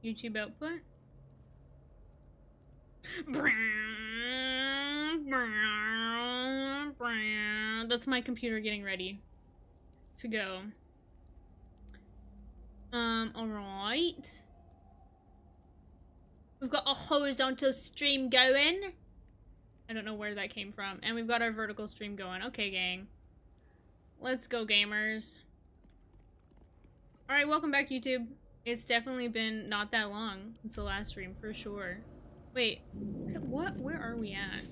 YouTube output. That's my computer getting ready to go. Alright. We've got a horizontal stream going. I don't know where that came from. And we've got our vertical stream going. Okay, gang. Let's go, gamers. Alright, welcome back, YouTube. It's definitely been not that long since the last stream, for sure. Wait, what? Where are we at?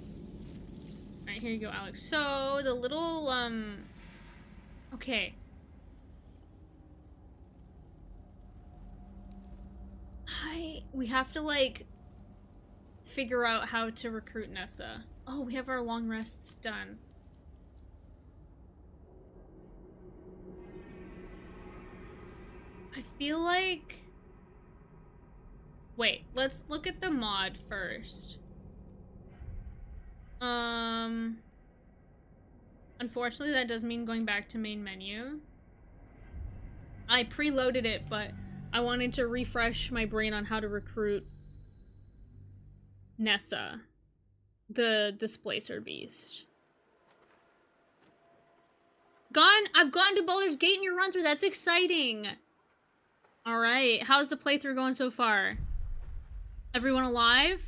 Alright, here you go, Alex. So, the little, okay. We have to, like, figure out how to recruit Nessa. Oh, we have our long rests done. I feel like... Wait, let's look at the mod first. Unfortunately, that does mean going back to main menu. I preloaded it, but I wanted to refresh my brain on how to recruit Nessa, the Displacer Beast. I've gotten to Baldur's Gate in your run through. That's exciting. All right, how's the playthrough going so far? Everyone alive?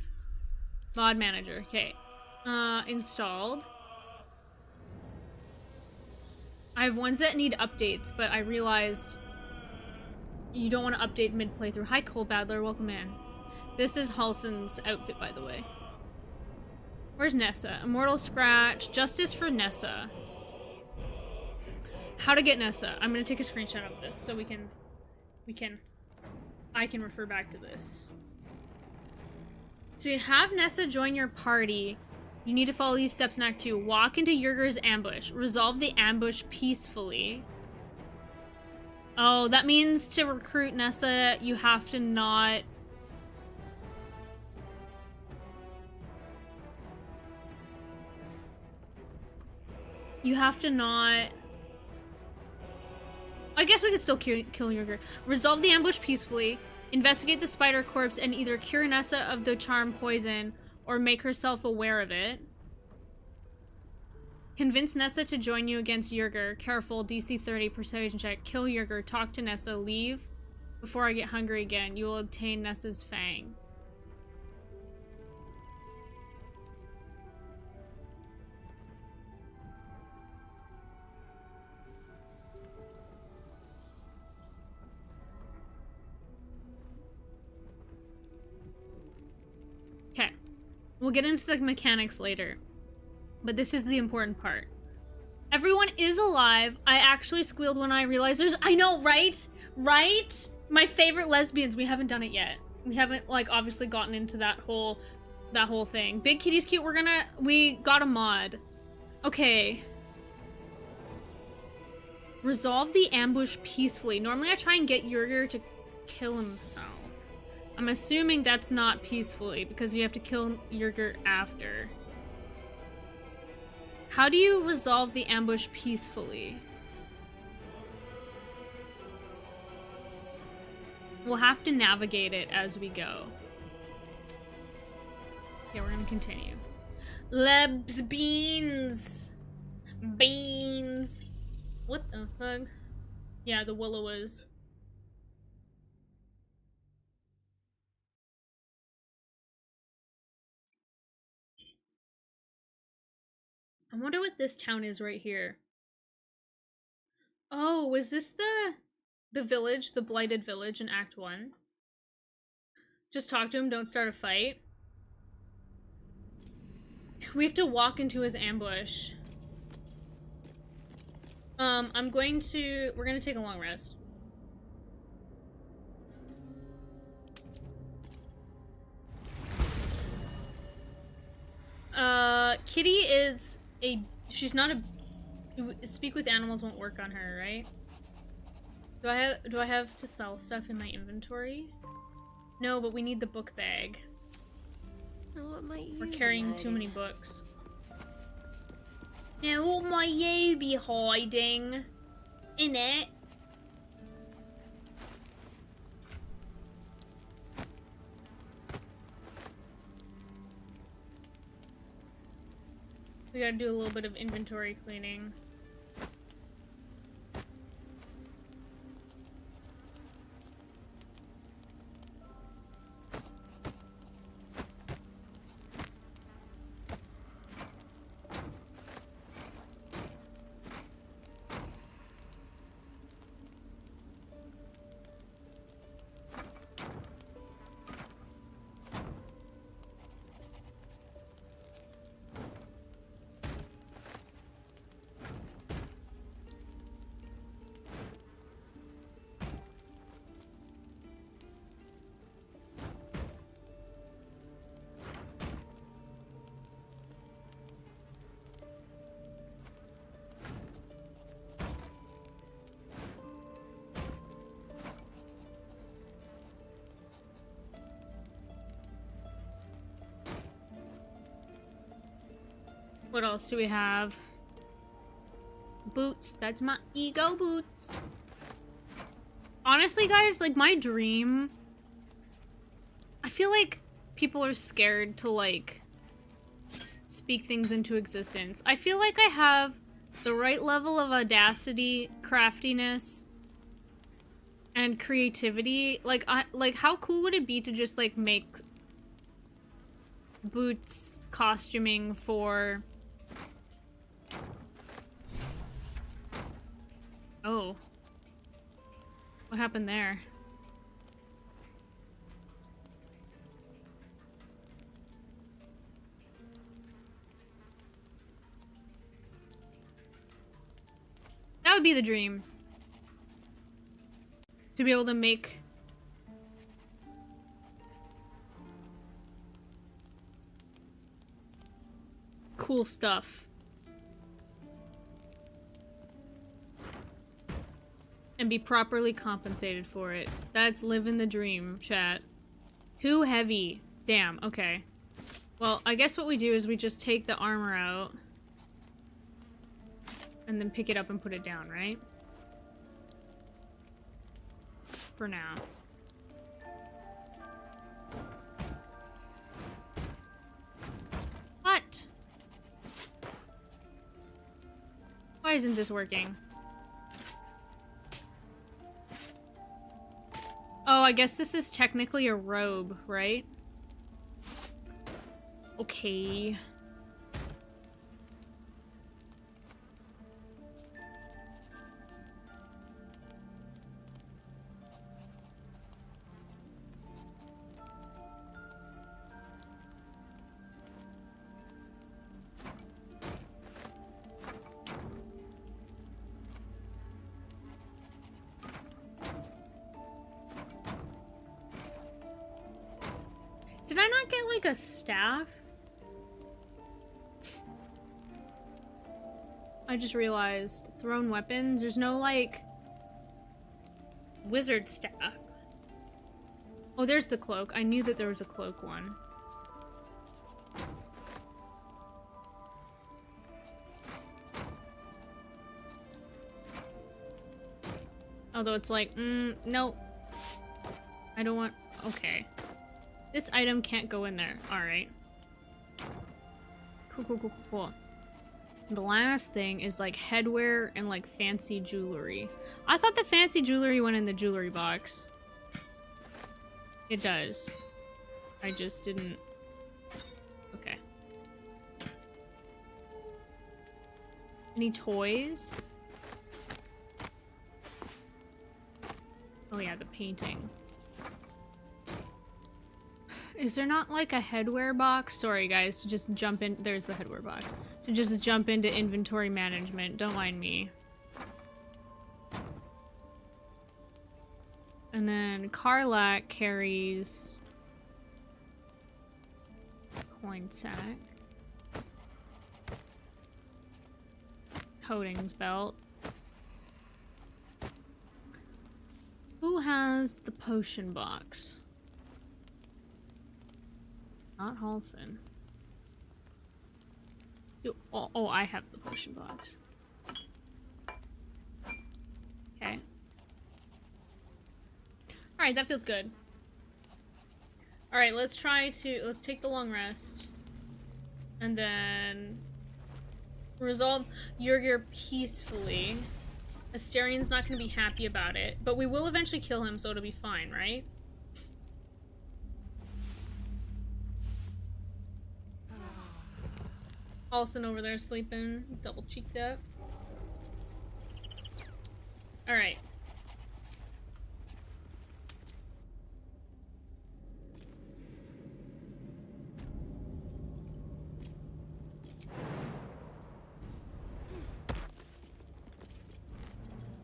Mod manager. Okay. Installed. I have ones that need updates, but I realized you don't want to update mid-playthrough. Hi, Cole Badler. Welcome in. This is Halson's outfit, by the way. Where's Nessa? Immortal Scratch. Justice for Nessa. How to get Nessa. I'm gonna take a screenshot of this so I can refer back to this. To have Nessa join your party, you need to follow these steps in Act 2. Walk into Yerger's ambush. Resolve the ambush peacefully. Oh, that means to recruit Nessa, you have to not... You have to not... I guess we could still kill Yerger. Resolve the ambush peacefully. Investigate the spider corpse and either cure Nessa of the charm poison or make herself aware of it. Convince Nessa to join you against Yerger. Careful, DC 30 persuasion check. Kill Yerger. Talk to Nessa. Leave before I get hungry again. You will obtain Nessa's fang. Okay. We'll get into the mechanics later. But this is the important part. Everyone is alive. I actually squealed when I realized there's... I know, right? Right? My favorite lesbians. We haven't done it yet. We haven't, like, obviously gotten into that whole thing. Big Kitty's cute. We got a mod. Okay. Resolve the ambush peacefully. Normally I try and get Yerger to kill himself. I'm assuming that's not peacefully because you have to kill Yerger after. How do you resolve the ambush peacefully? We'll have to navigate it as we go. Okay, we're gonna continue. Lebs beans. Beans. What the fuck? Yeah, the Willowas. I wonder what this town is right here. Oh, was this the village, the blighted village in Act 1? Just talk to him, don't start a fight. We have to walk into his ambush. We're gonna take a long rest. Kitty is she's not speak with animals won't work on her, right? Do I have to sell stuff in my inventory? No, but we need the book bag. Now what might you We're carrying be too many books. Now what might you be hiding? In it? We gotta do a little bit of inventory cleaning. What else do we have? Boots. That's my ego boots. Honestly, guys, like, my dream... I feel like people are scared to, like, speak things into existence. I feel like I have the right level of audacity, craftiness, and creativity. Like, how cool would it be to just, like, make boots costuming for... Oh. What happened there? That would be the dream. To be able to make cool stuff. And be properly compensated for it. That's living the dream, chat. Too heavy. Damn, okay. Well, I guess what we do is we just take the armor out. And then pick it up and put it down, right? For now. What? Why isn't this working? Oh, I guess this is technically a robe, right? Okay. Did I not get, like, a staff? I just realized. Thrown weapons? There's no, like, wizard staff. Oh, there's the cloak. I knew that there was a cloak one. Although it's like, no. I don't want... Okay. This item can't go in there. Alright. Cool, cool, cool, cool, cool. The last thing is, like, headwear and, like, fancy jewelry. I thought the fancy jewelry went in the jewelry box. It does. I just didn't... Okay. Any toys? Oh yeah, the paintings. Is there not, like, a headwear box? Sorry, guys, to just jump in- there's the headwear box. To just jump into inventory management. Don't mind me. And then Karlak carries... coin sack. Coatings belt. Who has the potion box? Not Halson. Oh, I have the potion box. Okay. Alright, that feels good. Alright, let's take the long rest. And then Resolve Yurgir peacefully. Asterian's not gonna be happy about it, but we will eventually kill him, so it'll be fine, right? Halson over there sleeping, double cheeked up. Alright.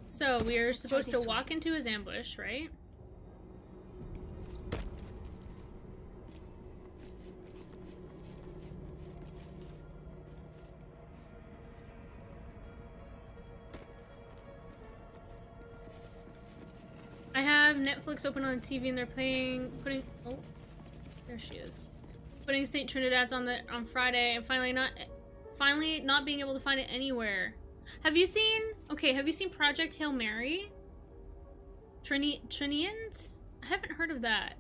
So, we are supposed to walk into his ambush, right? I have Netflix open on the TV and they're putting oh, there she is. Putting St. Trinidad's on Friday and finally not being able to find it anywhere. Have you seen Project Hail Mary? Trinians? I haven't heard of that.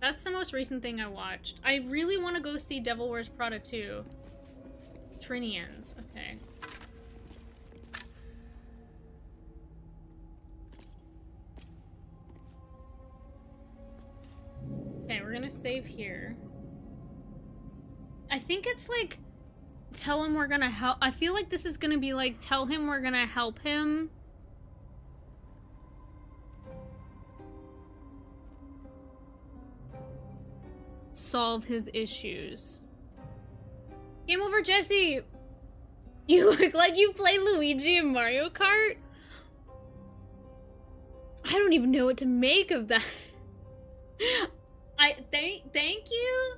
That's the most recent thing I watched. I really want to go see Devil Wears Prada 2. Trinians, okay. Okay, we're gonna save here. I think it's like, tell him we're gonna help. I feel like this is gonna be like, tell him we're gonna help him. Solve his issues. Game over, Jesse! You look like you play Luigi in Mario Kart? I don't even know what to make of that. Thank you.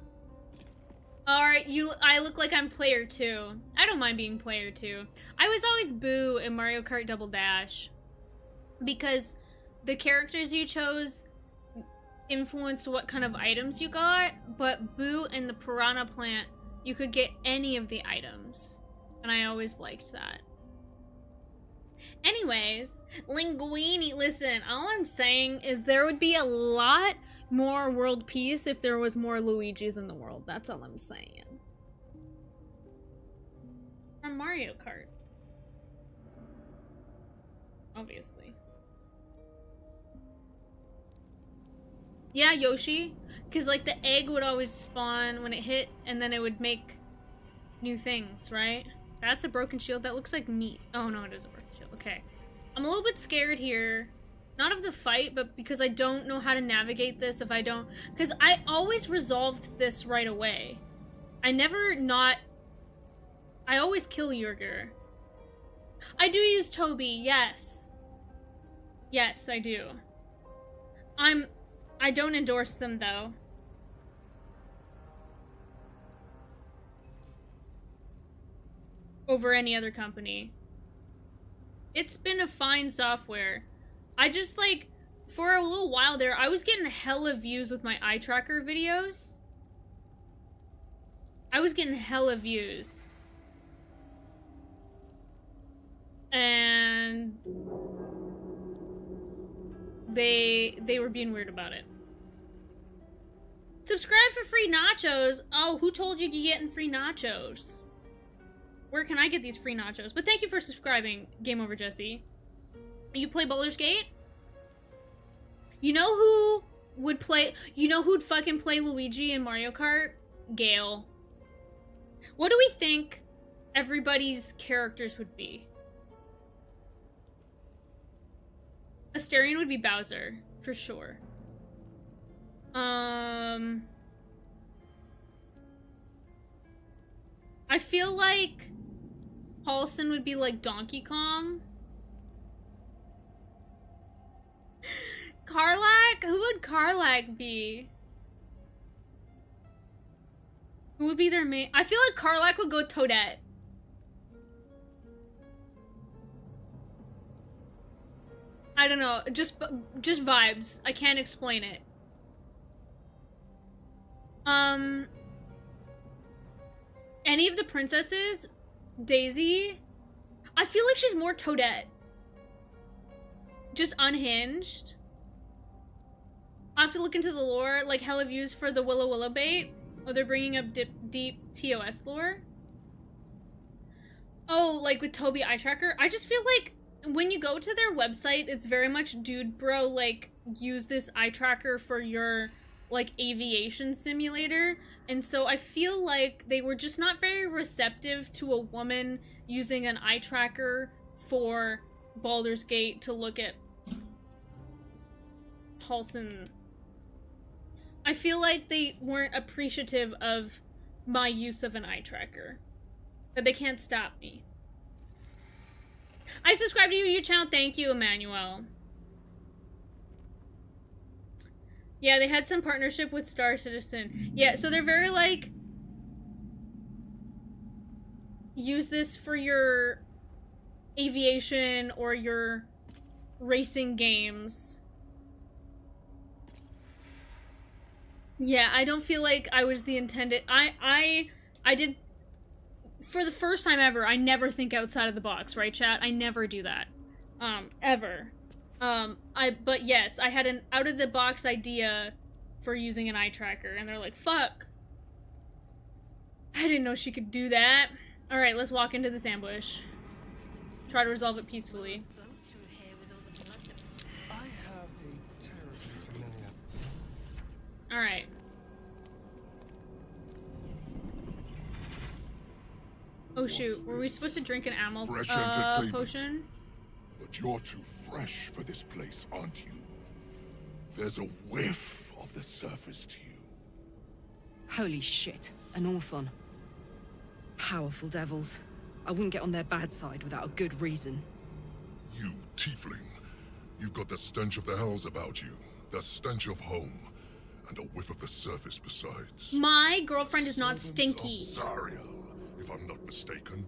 Alright, I look like I'm player 2. I don't mind being player 2. I was always Boo in Mario Kart Double Dash. Because the characters you chose influenced what kind of items you got, but Boo and the Piranha Plant, you could get any of the items. And I always liked that. Anyways, Linguini, listen, all I'm saying is there would be a lot more world peace if there was more Luigis in the world. That's all I'm saying. From Mario Kart. Obviously. Yeah, Yoshi. Because, like, the egg would always spawn when it hit, and then it would make new things, right? That's a broken shield. That looks like meat. Oh, no, it is a broken shield. Okay. I'm a little bit scared here. Not of the fight, but because I don't know how to navigate this if I don't... Because I always resolved this right away. I always kill Yurgir. I do use Toby, yes. Yes, I do. I don't endorse them, though. Over any other company. It's been a fine software. I just, like, for a little while there, I was getting hella views with my eye tracker videos. I was getting hella views. And they were being weird about it. Subscribe for free nachos. Oh, who told you you're getting free nachos? Where can I get these free nachos? But thank you for subscribing, Game Over Jesse. You play Baldur's Gate? You know who would play... You know who'd fucking play Luigi in Mario Kart? Gale. What do we think everybody's characters would be? Asterion would be Bowser, for sure. I feel like Paulson would be like Donkey Kong. Karlak? Who would Karlak be? Who would be their main? I feel like Karlak would go Toadette. I don't know, just vibes. I can't explain it. Any of the princesses? Daisy? I feel like she's more Toadette. Just unhinged. I'll have to look into the lore, like hella views for the Willow bait. Oh, they're bringing up deep TOS lore? Oh, like with Toby Eye Tracker? I just feel like when you go to their website, it's very much dude bro, like, use this eye tracker for your, like, aviation simulator. And so I feel like they were just not very receptive to a woman using an eye tracker for Baldur's Gate to look at Paulson. I feel like they weren't appreciative of my use of an eye tracker. But they can't stop me. I subscribe to your channel. Thank you, Emmanuel. Yeah, they had some partnership with Star Citizen. Yeah, so they're very like, use this for your aviation or your racing games. Yeah, I don't feel like I was the intended. I did, for the first time ever, I never think outside of the box, right, chat? I never do that. Ever. But yes, I had an out-of-the-box idea for using an eye tracker, and they're like, fuck. I didn't know she could do that. Alright, let's walk into this ambush. Try to resolve it peacefully. Alright. Oh shoot, were we supposed to drink an ammo potion? But you're too fresh for this place, aren't you? There's a whiff of the surface to you. Holy shit, an orphan. Powerful devils. I wouldn't get on their bad side without a good reason. You tiefling. You've got the stench of the hells about you. The stench of home. And a whiff of the surface besides. My girlfriend is not stinky. Zariel, if I'm not mistaken.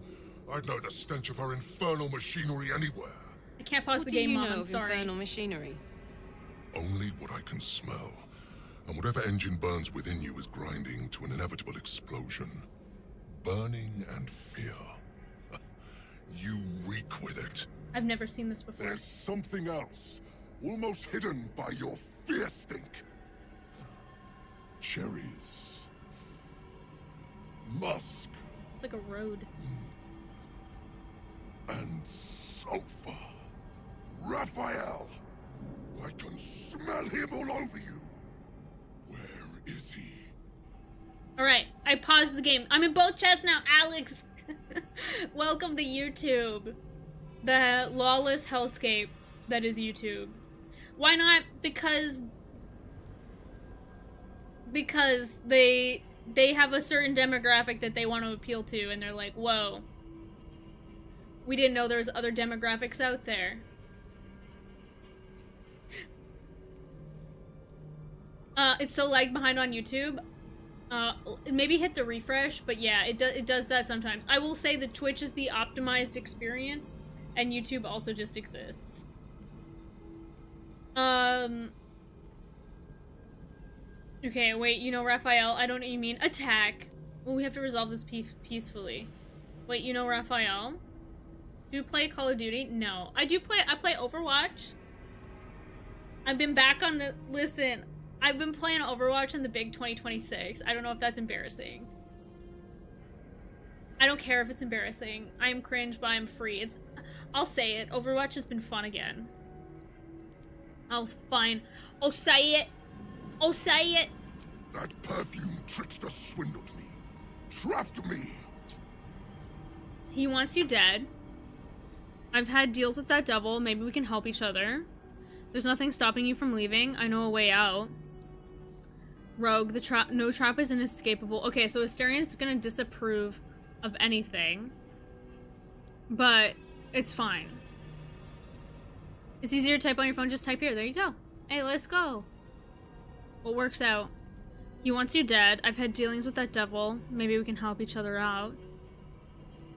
I'd know the stench of her infernal machinery anywhere. I can't pause the game, Mom. I'm sorry. What do you know of infernal machinery? Only what I can smell. And whatever engine burns within you is grinding to an inevitable explosion. Burning and fear. You reek with it. I've never seen this before. There's something else, almost hidden by your fear stink. Cherries. Musk. It's like a road. And sulfur. Raphael. I can smell him all over you. Where is he? Alright, I paused the game. I'm in both chats now, Alex! Welcome to YouTube. The lawless hellscape that is YouTube. Why not? Because they have a certain demographic that they want to appeal to, and they're like, whoa. We didn't know there was other demographics out there. It's so lagged behind on YouTube. Maybe hit the refresh, but yeah, it does that sometimes. I will say that Twitch is the optimized experience, and YouTube also just exists. Okay, wait, you know, Raphael, I don't know what you mean. Attack! Well, we have to resolve this peacefully. Wait, you know Raphael? Do you play Call of Duty? No. I play Overwatch. I've been back on the, listen, I've been playing Overwatch in the big 2026. I don't know if that's embarrassing. I don't care if it's embarrassing. I am cringe, but I'm free. I'll say it. Overwatch has been fun again. I'll say it. I'll say it. That perfume trickster swindled me. Trapped me. He wants you dead. I've had deals with that devil. Maybe we can help each other. There's nothing stopping you from leaving. I know a way out. Rogue, no trap is inescapable. Okay, so Asterian's gonna disapprove of anything. But it's fine. It's easier to type on your phone, just type here. There you go. Hey, let's go. What works out? He wants you dead. I've had dealings with that devil. Maybe we can help each other out.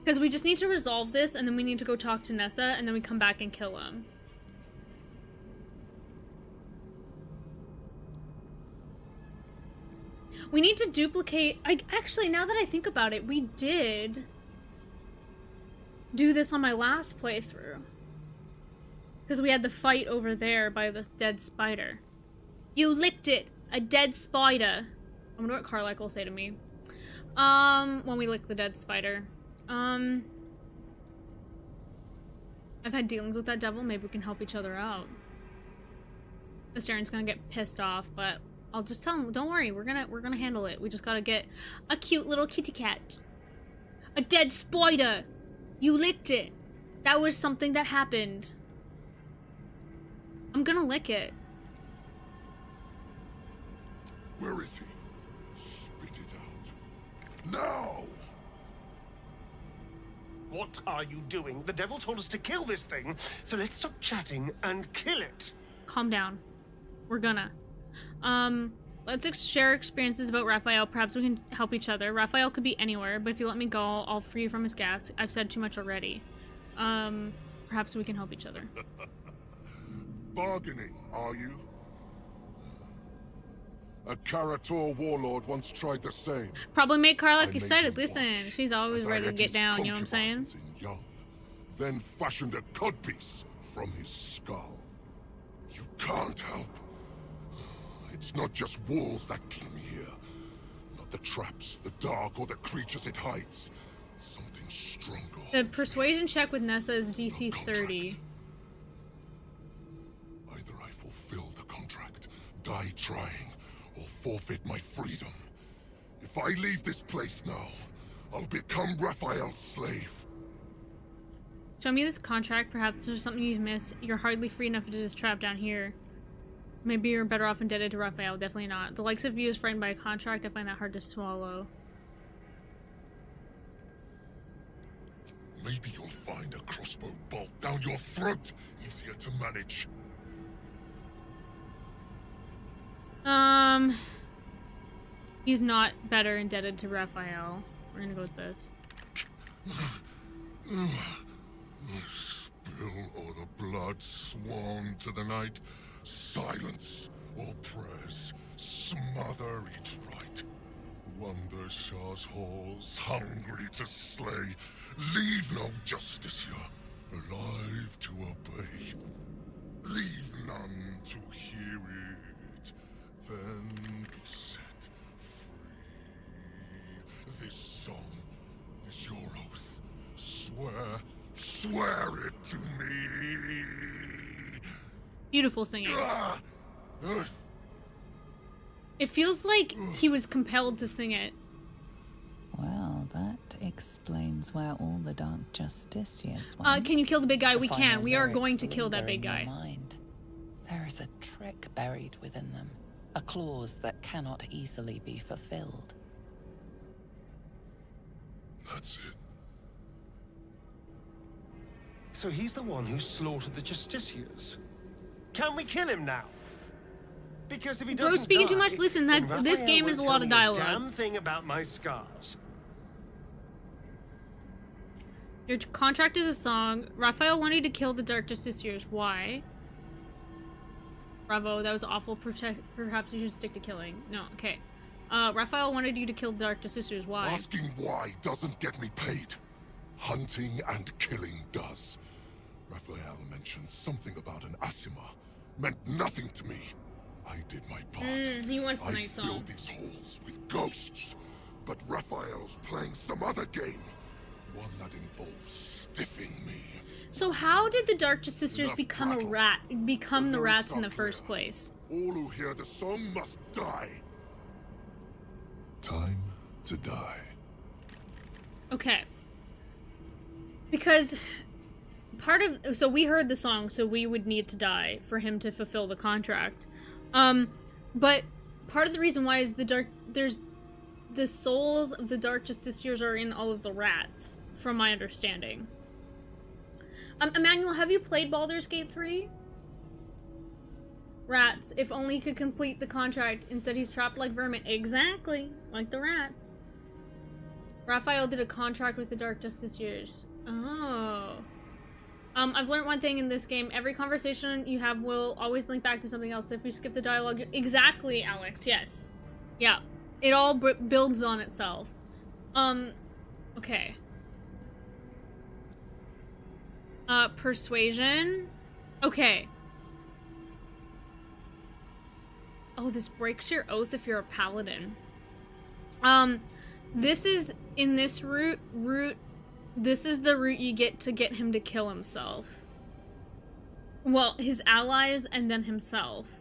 Because we just need to resolve this, and then we need to go talk to Nessa, and then we come back and kill him. We need to duplicate... actually, now that I think about it, we did do this on my last playthrough. Because we had the fight over there by the dead spider. You licked it! A dead spider. I wonder what Karlach will say to me. When we lick the dead spider. I've had dealings with that devil. Maybe we can help each other out. Asteron's gonna get pissed off, but I'll just tell him, don't worry, we're gonna handle it. We just gotta get a cute little kitty cat. A dead spider! You licked it! That was something that happened. I'm gonna lick it. Where is he? Spit it out. Now! What are you doing? The devil told us to kill this thing, so let's stop chatting and kill it. Calm down. We're gonna. Let's share experiences about Raphael. Perhaps we can help each other. Raphael could be anywhere, but if you let me go, I'll free you from his gas. I've said too much already. Perhaps we can help each other. Bargaining, are you? A Karator warlord once tried the same. Probably make Karlach I excited. made you Listen, watch she's always as I ready to ate get his down, you know what I'm saying? concubines in young, then fashioned a codpiece from his skull. You can't help. It's not just walls that keep me here. Not the traps, the dark, or the creatures it hides. Something stronger. The persuasion check with Nessa is DC Your contract. 30. Either I fulfill the contract, die trying, or forfeit my freedom. If I leave this place now, I'll become Raphael's slave. Show me this contract. Perhaps there's something you've missed. You're hardly free enough to do this trap down here. Maybe you're better off indebted to Raphael. Definitely not. The likes of you is frightened by a contract. I find that hard to swallow. Maybe you'll find a crossbow bolt down your throat easier to manage. He's not better indebted to Raphael. We're gonna go with this. Spill or the blood swan to the night. Silence or prayers. Smother each right. Wander Shar's halls, hungry to slay. Leave no justice here, alive to obey. Leave none to hear it, then be set free. This song is your oath. Swear it to me. Beautiful singing. It feels like he was compelled to sing it. Well, that explains where all the Dark Justiciars went. Can you kill the big guy? The We final can. We are lyrics going to kill that linger big in your guy. mind. There is a trick buried within them, a clause that cannot easily be fulfilled. That's it. So he's the one who slaughtered the Justiciars. Can we kill him now? Because if he doesn't speaking too die, much. Listen, then this Raphael game won't is a tell lot of me dialogue. Damn thing about my scars. Your contract is a song. Raphael wanted to kill the Dark Justiciars. Why? Bravo, that was awful. Perhaps you should stick to killing. No, okay. Raphael wanted you to kill the Dark Justiciars. Why? Asking why doesn't get me paid. Hunting and killing does. Raphael mentioned something about an Asima. Meant nothing to me. I did my part. He wants the I night song. filled these halls with ghosts. But Raphael's playing some other game. One that involves stiffing me. So how did the Dark Justiciars Enough become prattle. become the The rats lyrics in the are first clear. place? All who hear the song must die. Time to die. Okay. Because so we heard the song, so we would need to die for him to fulfill the contract. But part of the reason why is the souls of the Dark Justiciars are in all of the rats, from my understanding. Emmanuel, have you played Baldur's Gate 3? Rats. If only he could complete the contract. Instead, he's trapped like vermin. Exactly. Like the rats. Raphael did a contract with the Dark Justiciars. Oh. I've learned one thing in this game. Every conversation you have will always link back to something else. So if you skip the dialogue... Exactly, Alex. Yes. Yeah. It all builds on itself. Okay. Persuasion. Okay. Oh, this breaks your oath if you're a paladin. This is in this route. This is the route you get him to kill himself. Well, his allies and then himself.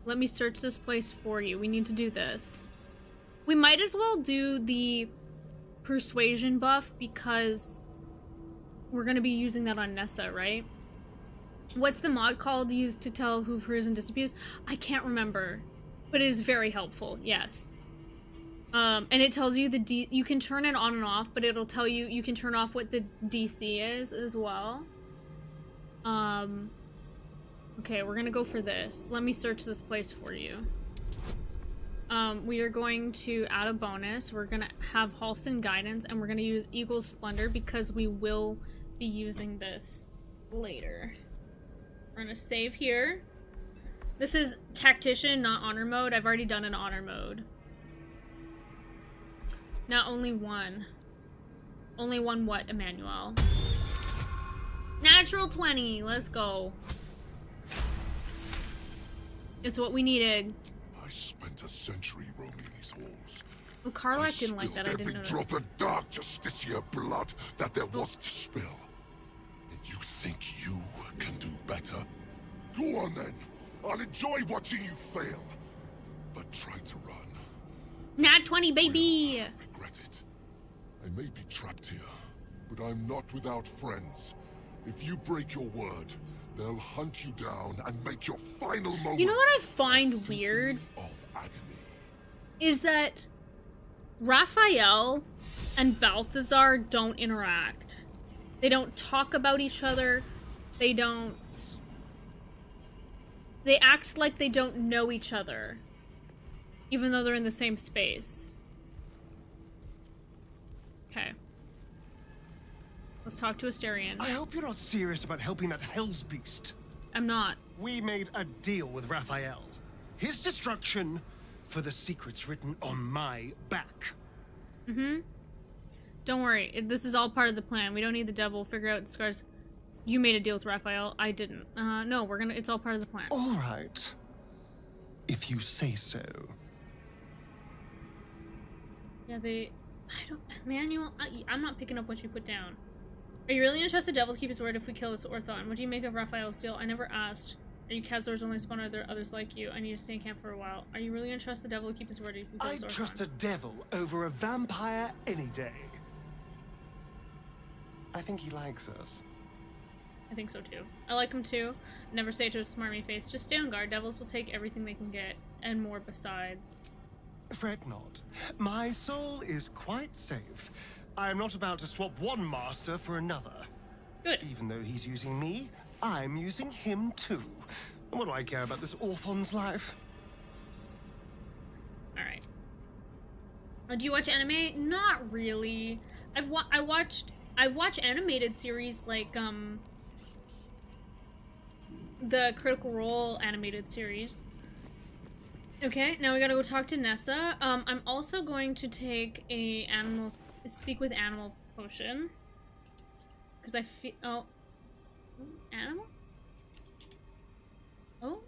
Let me search this place for you. We need to do this. We might as well do the persuasion buff because we're gonna be using that on Nessa, right? What's the mod called used to tell who approves and disapproves? I can't remember, but it is very helpful, yes. And it tells you you can turn it on and off, but it'll tell you, you can turn off what the DC is as well. Okay, we're gonna go for this. Let me search this place for you. We are going to add a bonus. We're gonna have Halston Guidance, and we're gonna use Eagle's Splendor because we will be using this later. We're gonna save here. This is Tactician, not Honor mode. I've already done an Honor mode. Not only one. Only one what, Emmanuel? Natural 20, let's go. It's what we needed. I spent a century roaming these halls. Oh, Karlak didn't like that, I didn't every notice. drop of dark Justicia blood that there was to spill. And you think you can do better? Go on then. I'll enjoy watching you fail. But try to run. Nat 20, baby! You'll regret it. I may be trapped here, but I'm not without friends. If you break your word, they'll hunt you down and make your final moments. You know what I find a symphony weird? Of agony. Is that Raphael and Balthazar don't interact. They don't talk about each other. They act like they don't know each other, even though they're in the same space. Okay. Let's talk to Asterion. I hope you're not serious about helping that Hell's Beast. I'm not. We made a deal with Raphael. His destruction for the secrets written on my back. Mm-hmm. Don't worry. This is all part of the plan. We don't need the devil. Figure out the scars. You made a deal with Raphael. I didn't. No, it's all part of the plan. All right. If you say so. Yeah, Manuel, I'm not picking up what you put down. Are you really gonna trust the devil to keep his word if we kill this Orthon? What do you make of Raphael's deal? I never asked. Are you Khazor's only spawn, or are there others like you? I need to stay in camp for a while. Are you really gonna trust the devil to keep his word if we kill this Orthon? I'd trust a devil over a vampire any day. I think he likes us. I think so too. I like him too. Never say it to a smarmy face. Just stay on guard. Devils will take everything they can get, and more besides. Fret not. My soul is quite safe. I am not about to swap one master for another. Good. Even though he's using me, I'm using him too. And what do I care about this Orthon's life? Alright. Do you watch anime? Not really. I watch animated series like, the Critical Role animated series. Okay, now we gotta go talk to Nessa. I'm also going to take a speak with animal potion. Because I feel, oh. Animal? Oh?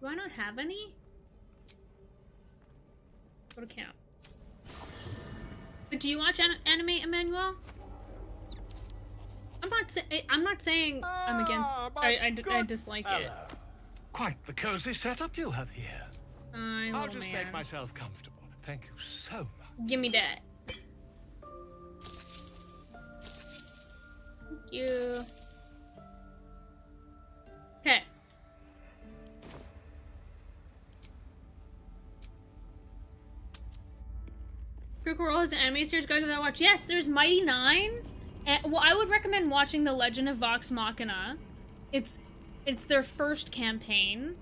Do I not have any? Go to camp. But do you watch anime, Emmanuel? I'm not saying I'm against. I dislike it. Quite the cozy setup you have here. I'll just man. make myself comfortable. Thank you so much. Give me that. Thank you. Okay. Critical Role has an anime series. Gotta give that a watch. Yes, there's Mighty Nine. Well, I would recommend watching The Legend of Vox Machina. It's their first campaign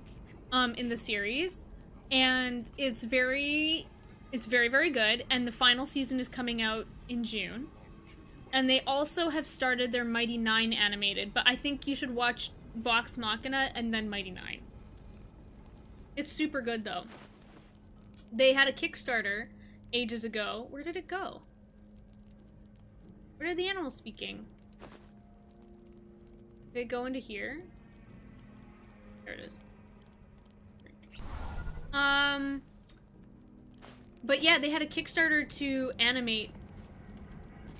in the series, and it's very good, and the final season is coming out in June. And they also have started their Mighty Nine animated, but I think you should watch Vox Machina and then Mighty Nine. It's super good though. They had a Kickstarter ages ago. Where did it go? Where are the animals speaking? Did it go into here? There it is. But yeah, they had a Kickstarter to animate,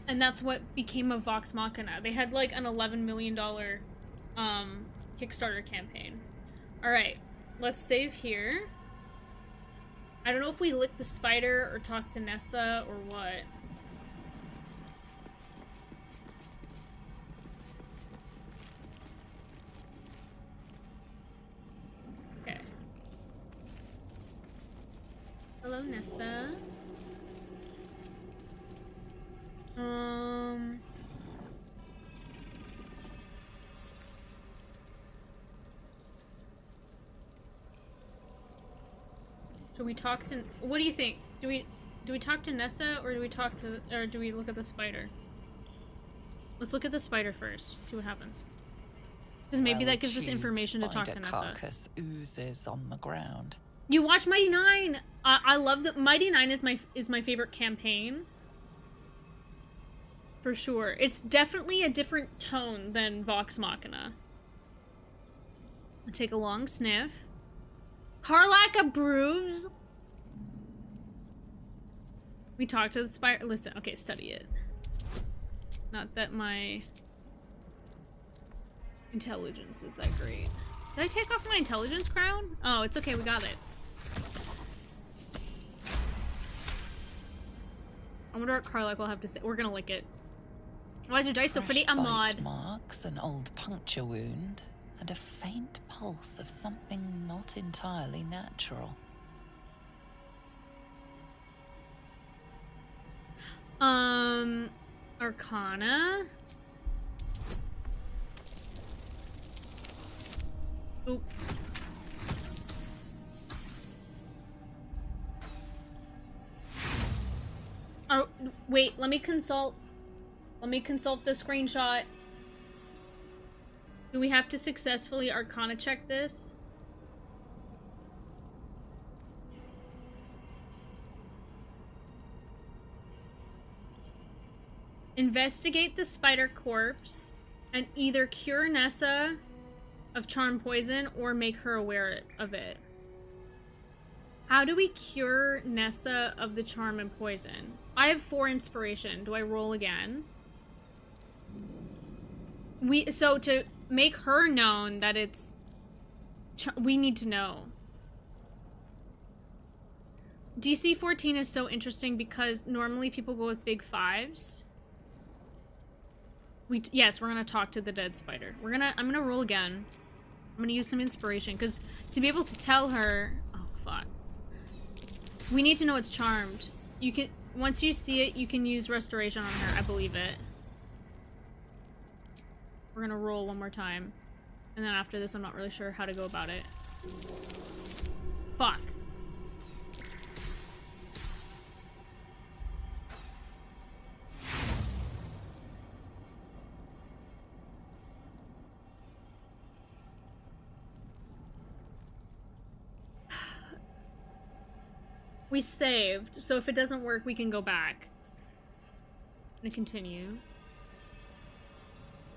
and that's what became of Vox Machina. They had like an $11 million Kickstarter campaign. Alright, let's save here. I don't know if we lick the spider or talk to Nessa or what. Okay. Hello, Nessa. Should we talk to... What do you think? Do we talk to Nessa or do we look at the spider? Let's look at the spider first. See what happens. Because maybe that gives us information to talk to Nessa. Carcass oozes on the ground. You watch Mighty Nine. I love that. Mighty Nine is my favorite campaign. For sure. It's definitely a different tone than Vox Machina. I'll take a long sniff. Karlak approves. We talked to the spider. Listen, okay, study it. Not that my intelligence is that great. Did I take off my intelligence crown? Oh, it's okay, we got it. I wonder what Karlak will have to say. We're gonna lick it. Why is your dice so pretty? A mod. Marks, an old puncture wound, and a faint pulse of something not entirely natural. Arcana. Oop. Oh, wait, let me consult the screenshot. Do we have to successfully Arcana check this? Investigate the spider corpse and either cure Nessa of charm poison or make her aware of it. How do we cure Nessa of the charm and poison? I have 4 inspiration. Do I roll again? So to make her known that it's... we need to know. DC 14 is so interesting because normally people go with big 5s. Yes, we're gonna talk to the dead spider. I'm gonna roll again. I'm gonna use some inspiration because to be able to tell her... Oh, fuck. We need to know it's charmed. You can... Once you see it, you can use restoration on her. I believe it. We're gonna roll one more time. And then after this, I'm not really sure how to go about it. Fuck. We saved, so if it doesn't work, we can go back. I'm gonna continue.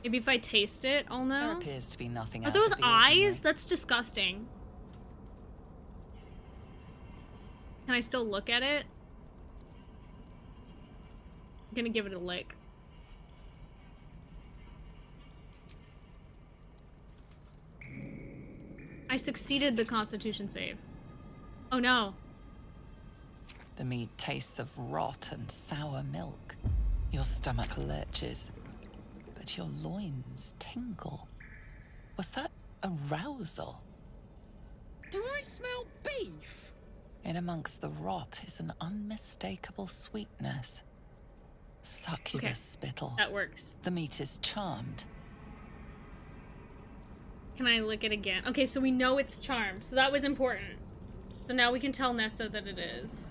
Maybe if I taste it, I'll know. There appears to be nothing Are out those of the ordinary. eyes? That's disgusting. Can I still look at it? I'm gonna give it a lick. I succeeded the Constitution save. Oh no. The meat tastes of rot and sour milk. Your stomach lurches, but your loins tingle. Was that arousal? Do I smell beef? In amongst the rot is an unmistakable sweetness. Succubus Okay, spittle. that works. The meat is charmed. Can I lick it again? Okay, so we know it's charmed, so that was important. So now we can tell Nessa that it is.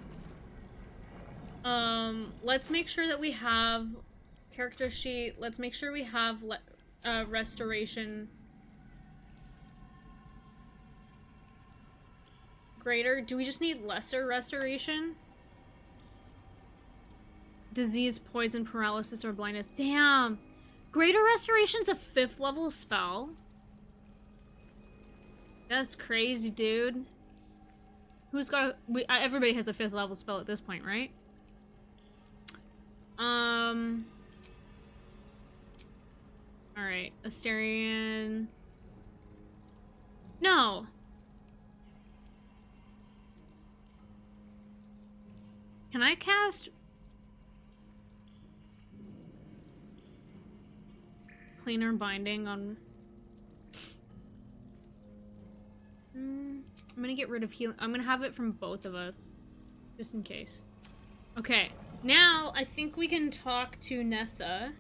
Let's make sure that we have character sheet. Let's make sure we have restoration. Greater. Do we just need lesser restoration? Disease, poison, paralysis, or blindness. Damn. Greater Restoration's a 5th level spell. That's crazy, dude. Who's got a... everybody has a 5th level spell at this point, right? Alright, Asterion... No! Can I cast... Planar Binding on... I'm gonna get rid of healing. I'm gonna have it from both of us. Just in case. Okay. Now, I think we can talk to Nessa.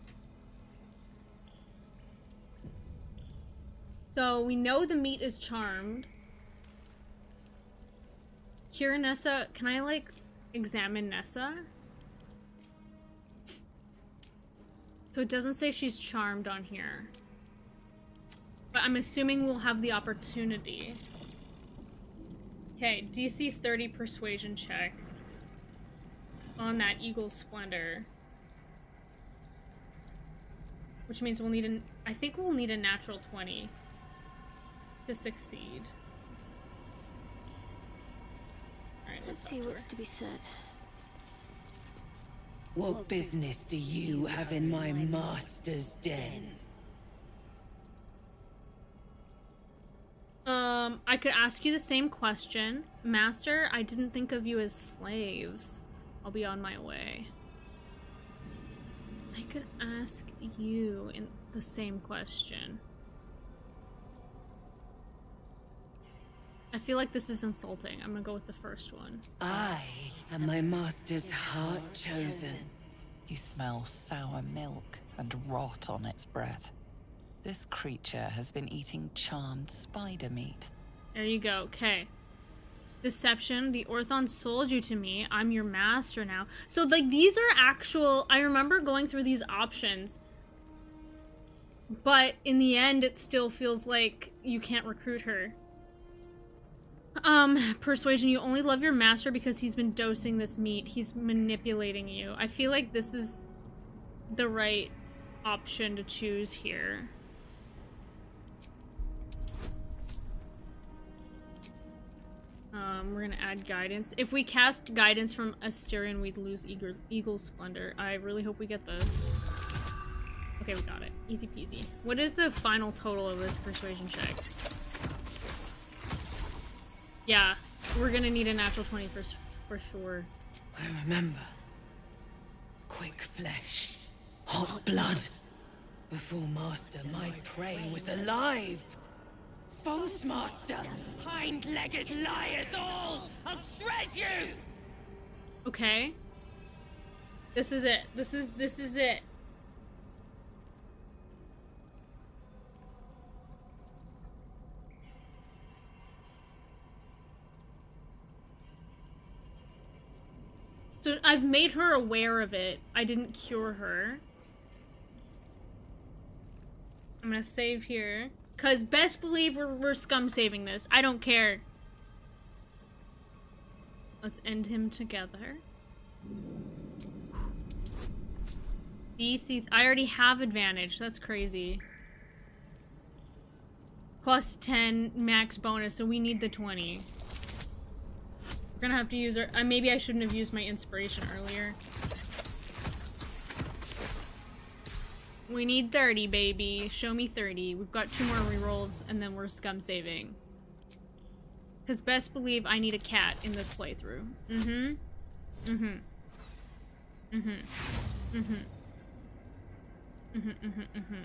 So, we know the meat is charmed. Here, Nessa, can I, like, examine Nessa? So it doesn't say she's charmed on here. But I'm assuming we'll have the opportunity. Okay, DC 30 persuasion check. On that Eagle's Splendor. Which means we'll need I think we'll need a natural 20 to succeed. Alright, Let's see what's to be said. What business do you have in my master's den? I could ask you the same question. Master, I didn't think of you as slaves. I'll be on my way. I could ask you in the same question. I feel like this is insulting. I'm gonna go with the first one. I am my master's heart chosen. You smell sour milk and rot on its breath. This creature has been eating charmed spider meat. There you go. Okay. Deception. The Orthon sold you to me. I'm your master now. So, like, these are actual... I remember going through these options. But in the end, it still feels like you can't recruit her. Persuasion. You only love your master because he's been dosing this meat. He's manipulating you. I feel like this is the right option to choose here. We're gonna add guidance. If we cast guidance from Asterion, we'd lose Eagle's Splendor. I really hope we get this. Okay, we got it. Easy peasy. What is the final total of this persuasion check? Yeah, we're gonna need a natural 20 for sure. I remember. Quick flesh, hot blood. Before Master, my prey was alive. False Master, hind-legged liars all! I'll shred you! Okay. This is it. This is it. So I've made her aware of it. I didn't cure her. I'm gonna save here. Cause best believe we're scum saving this. I don't care. Let's end him together. DC, I already have advantage. That's crazy. Plus 10 max bonus, so we need the 20. We're gonna have to use our... maybe I shouldn't have used my inspiration earlier. We need 30, baby. Show me 30. We've got 2 more rerolls, and then we're scum saving. Because best believe I need a cat in this playthrough. Mm-hmm. Mm-hmm. Mm-hmm. Mm-hmm. Mm-hmm. Mm-hmm. Mm-hmm.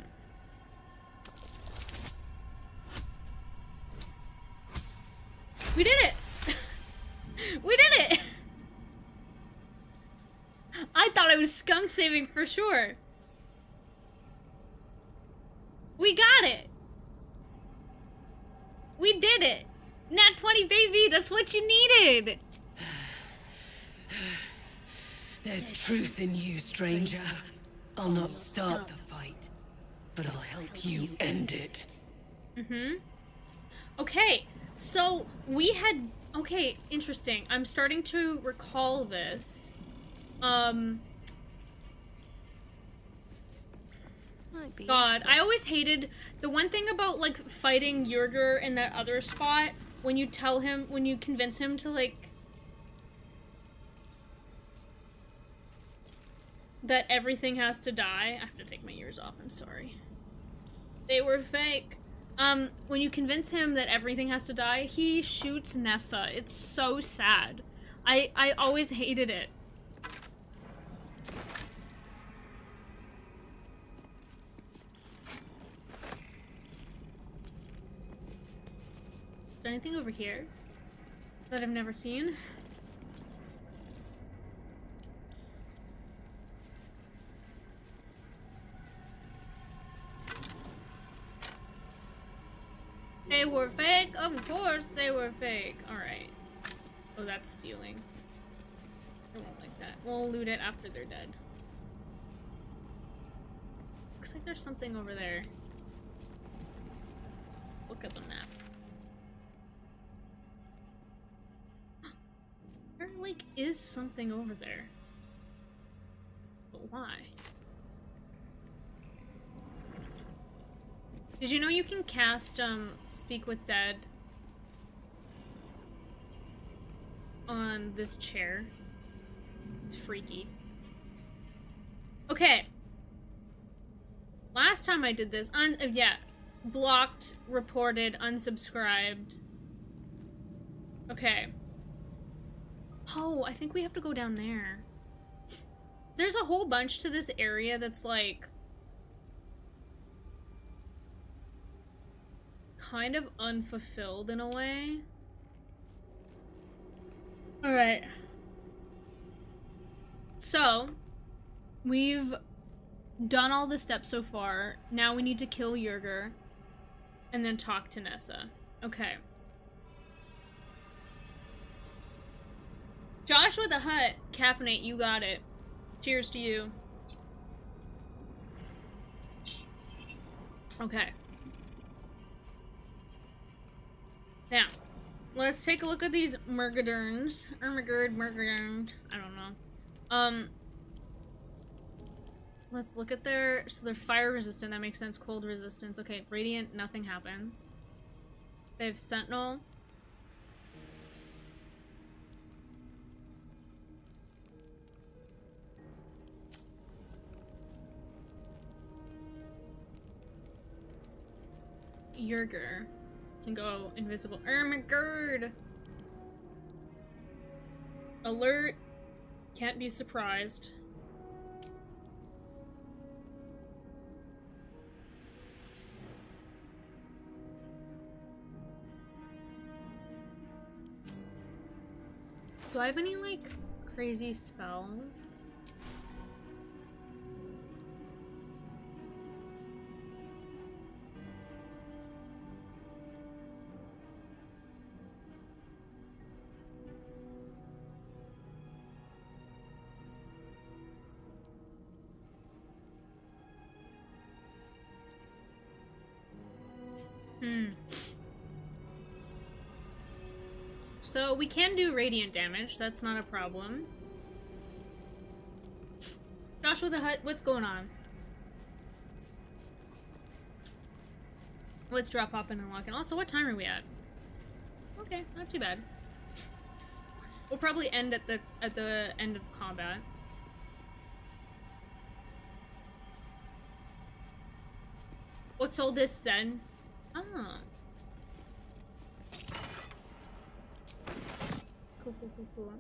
We did it! We did it! I thought I was scum saving for sure. We got it! We did it! Nat 20, baby! That's what you needed! There's truth in you, stranger. I'll not start the fight, but I'll help you end it. Mm-hmm. Okay, so we had... okay, interesting. I'm starting to recall this. Might be. God, I always hated the one thing about like fighting Yerger in that other spot when you convince him to like that everything has to die. I have to take my ears off, I'm sorry. They were fake. When you convince him that everything has to die, he shoots Nessa. It's so sad. I always hated it. Is there anything over here that I've never seen? They were fake? Of course they were fake. Alright. Oh, that's stealing. I won't like that. We'll loot it after they're dead. Looks like there's something over there. Look at the map. There, like, is something over there. But why? Did you know you can cast, Speak with Dead on this chair? It's freaky. Okay. Last time I did this, yeah. Blocked, reported, unsubscribed. Okay. Oh, I think we have to go down there. There's a whole bunch to this area that's like kind of unfulfilled in a way. Alright. So, we've done all the steps so far. Now we need to kill Yerger and then talk to Nessa. Okay. Joshua the Hutt, caffeinate, you got it. Cheers to you. Okay. Now, let's take a look at these Murgadurns. Murgadurn. I don't know. Let's look at their... So they're fire resistant, that makes sense. Cold resistance. Okay, radiant, nothing happens. They have sentinel. Yerger can go invisible. Ermagerd! Alert. Can't be surprised. Do I have any, like, crazy spells? So we can do radiant damage, that's not a problem. Joshua the Hutt, what's going on? Let's drop, hop, and unlock. And also, what time are we at? Okay, not too bad. We'll probably end at the end of combat. What's all this then? Ah. Cool, cool, cool, cool.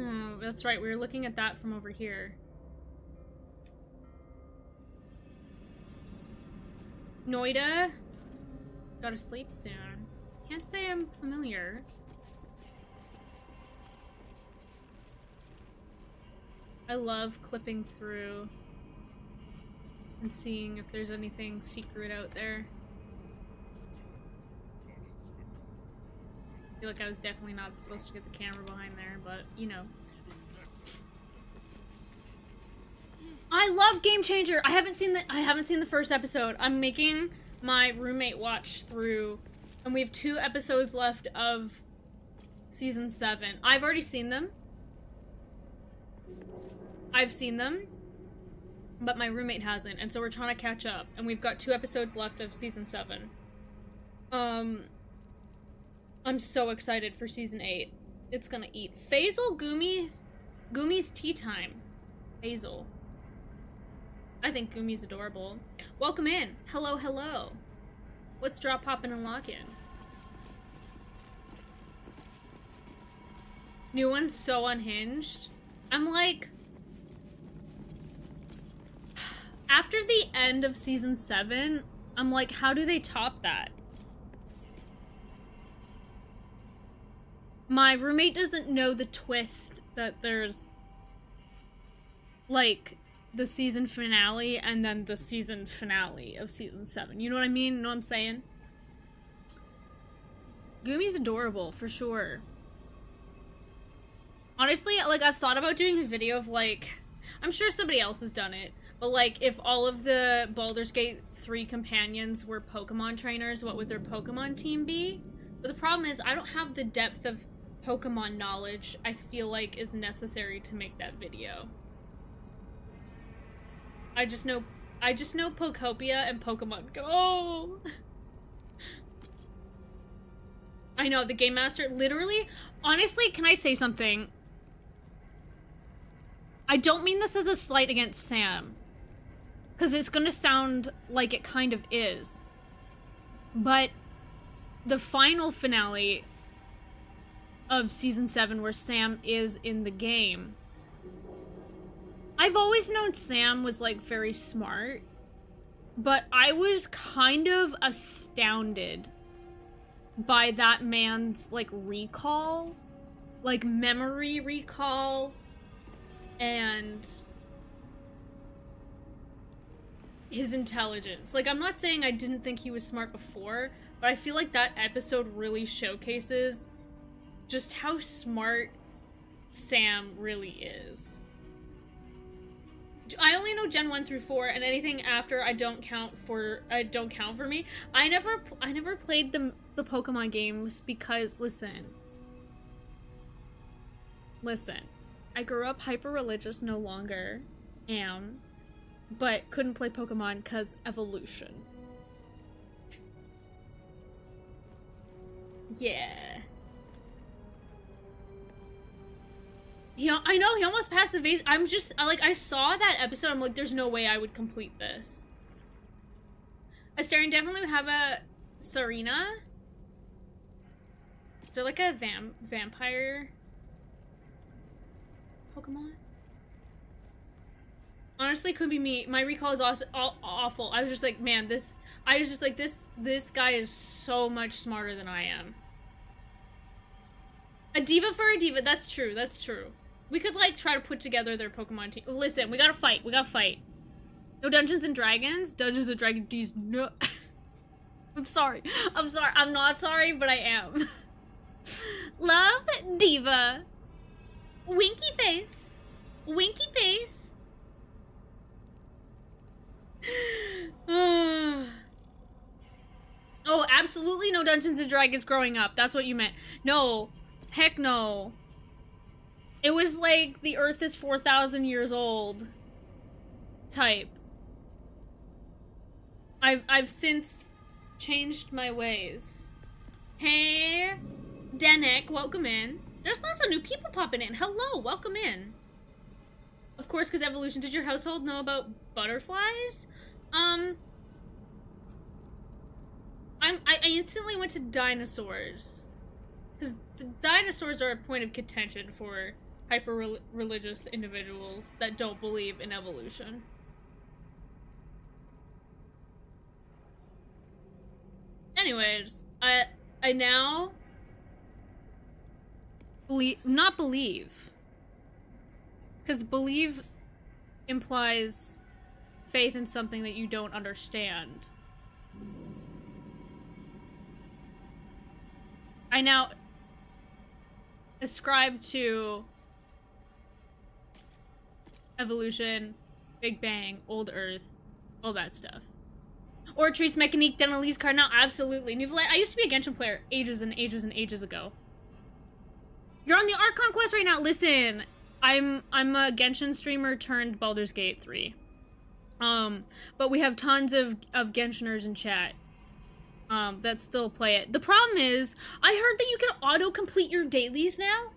Oh, that's right, we were looking at that from over here. Noida? Gotta sleep soon. Can't say I'm familiar. I love clipping through and seeing if there's anything secret out there. I feel like I was definitely not supposed to get the camera behind there, but you know. I love Game Changer. I haven't seen the first episode. I'm making my roommate watch through, and we have 2 episodes left of season 7. I've already seen them. I've seen them, but my roommate hasn't, and so we're trying to catch up, and we've got 2 episodes left of season 7. I'm so excited for season 8. It's gonna eat. Faisal, Gumi's tea time. Faisal. I think Gumi's adorable. Welcome in. Hello, hello. Let's drop, hop in, and lock in. New one's so unhinged. I'm like... After the end of season 7, I'm like, how do they top that? My roommate doesn't know the twist that there's, like, the season finale and then the season finale of season 7. You know what I mean? You know what I'm saying? Gumi's adorable, for sure. Honestly, like, I've thought about doing a video of, like, I'm sure somebody else has done it, but, like, if all of the Baldur's Gate 3 companions were Pokemon trainers, what would their Pokemon team be? But the problem is, I don't have the depth of Pokemon knowledge I feel like is necessary to make that video. I just know Pokopia and Pokemon Go. I know, the Game Master, literally, honestly, can I say something? I don't mean this as a slight against Sam, because it's gonna sound like it kind of is. But the final finale of season 7 where Sam is in the game, I've always known Sam was, like, very smart, but I was kind of astounded by that man's, like, recall, like, memory recall, and his intelligence. Like, I'm not saying I didn't think he was smart before, but I feel like that episode really showcases just how smart Sam really is. I only know Gen 1 through 4, and anything after I don't count for me. I never played the Pokemon games because listen. I grew up hyper religious, no longer am, but couldn't play Pokemon cuz evolution. Yeah. I know, he almost passed the vase. I'm just, like, I saw that episode, I'm like, there's no way I would complete this. Astarion definitely would have a Serena. Is there, like, a vampire Pokemon? Honestly, could be me. My recall is also awful. I was just like, man, this guy is so much smarter than I am. A diva for a diva, that's true, that's true. We could, like, try to put together their Pokemon team. Listen, we gotta fight. No Dungeons and Dragons? Dungeons and Dragons, no. I'm sorry. I'm not sorry, but I am. Love, diva. Winky face. Oh, absolutely no Dungeons and Dragons growing up. That's what you meant. No. Heck no. It was like the Earth is 4,000 years old type. I've since changed my ways. Hey, Denek, welcome in. There's lots of new people popping in. Hello, welcome in. Of course, because evolution. Did your household know about butterflies? I instantly went to dinosaurs. Because the dinosaurs are a point of contention for hyper-religious individuals that don't believe in evolution. Anyways, I now not believe. Because believe implies faith in something that you don't understand. I now ascribe to evolution, Big Bang, Old Earth, all that stuff. Or Trees Mechanique, Denali's card now, absolutely. I used to be a Genshin player ages and ages and ages ago. You're on the Archon quest right now. Listen, I'm a Genshin streamer turned Baldur's Gate 3. But we have tons of Genshiners in chat that still play it. The problem is, I heard that you can auto-complete your dailies now.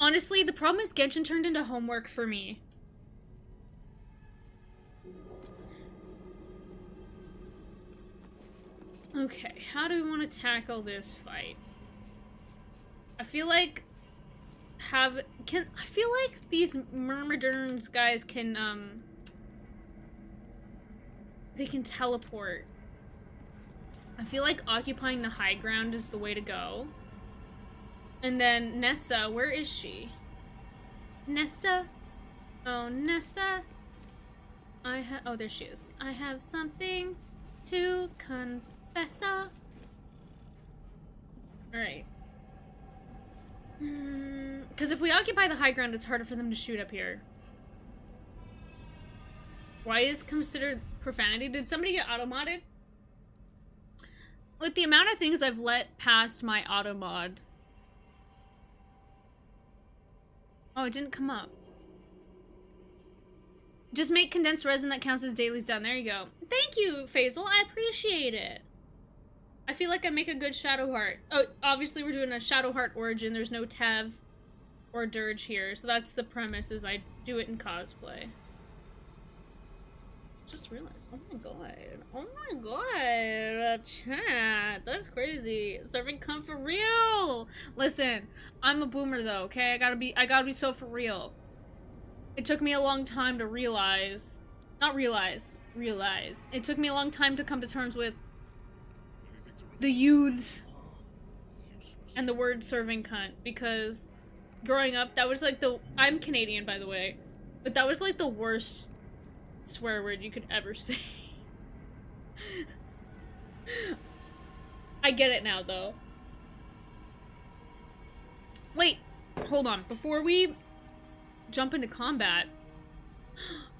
Honestly, the problem is Genshin turned into homework for me. Okay, how do we want to tackle this fight? I feel like these Myrmidons guys can they can teleport. I feel like occupying the high ground is the way to go. And then Nessa, where is she? Nessa? Oh, Nessa. Oh, there she is. I have something to confess. Alright. Because if we occupy the high ground, it's harder for them to shoot up here. Why is considered profanity? Did somebody get auto-modded? Like, the amount of things I've let past my auto-mod. Oh, it didn't come up. Just make condensed resin that counts as dailies done. There you go. Thank you, Faisal. I appreciate it. I feel like I make a good Shadowheart. Oh, obviously we're doing a Shadowheart origin. There's no Tev or Dirge here. So that's the premise, is I do it in cosplay. Just realized. Oh my god. Oh my god. Chat. That's crazy. Serving come for real. Listen, I'm a boomer though, okay? I gotta be so for real. It took me a long time to realize. Not realize. Realize. It took me a long time to come to terms with the youths and the word serving cunt, because growing up, that was like I'm Canadian, by the way, but that was like the worst swear word you could ever say. I get it now, though. Wait, hold on. Before we jump into combat,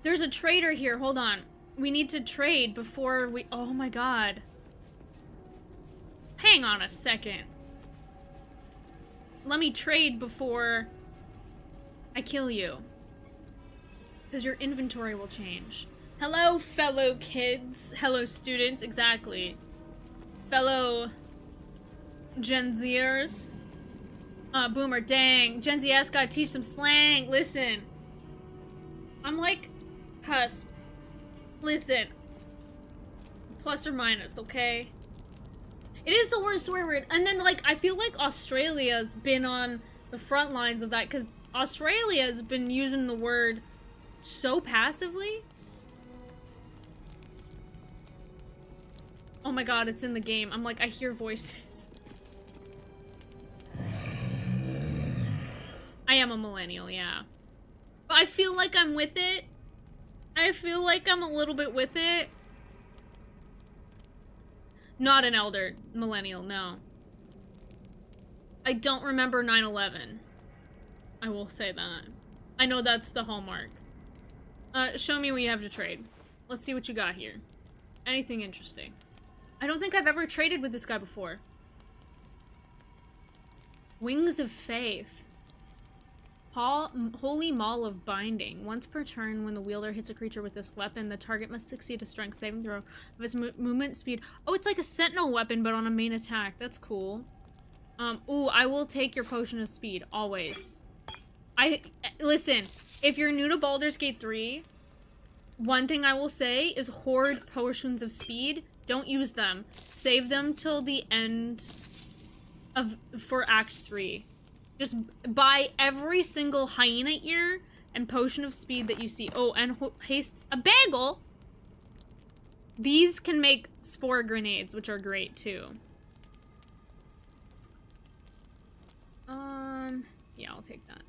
there's a trader here. Hold on. We need to trade before we... Oh my god. Hang on a second. Let me trade before I kill you. Because your inventory will change. Hello, fellow kids. Hello, students. Exactly. Fellow Gen Zers. Boomer, dang. Gen Z ass gotta teach some slang. Listen. I'm like cusp. Listen. Plus or minus, okay? It is the worst swear word. And then, like, I feel like Australia's been on the front lines of that, because Australia's been using the word so passively. Oh my god, it's in the game. I'm like, I hear voices. I am a millennial, yeah. But I feel like I'm with it. I feel like I'm a little bit with it. Not an elder millennial, no. I don't remember 9/11. I will say that. I know that's the hallmark. Show me what you have to trade. Let's see what you got here. Anything interesting. I don't think I've ever traded with this guy before. Wings of Faith. Holy Maul of Binding. Once per turn, when the wielder hits a creature with this weapon, the target must succeed a strength saving throw of its movement speed. Oh, it's like a sentinel weapon, but on a main attack. That's cool. Ooh, I will take your potion of speed, always. Listen, if you're new to Baldur's Gate 3, one thing I will say is hoard potions of speed. Don't use them. Save them till the end for Act 3. Just buy every single hyena ear and potion of speed that you see. Oh, and haste a bagel. These can make spore grenades, which are great too. Yeah, I'll take that.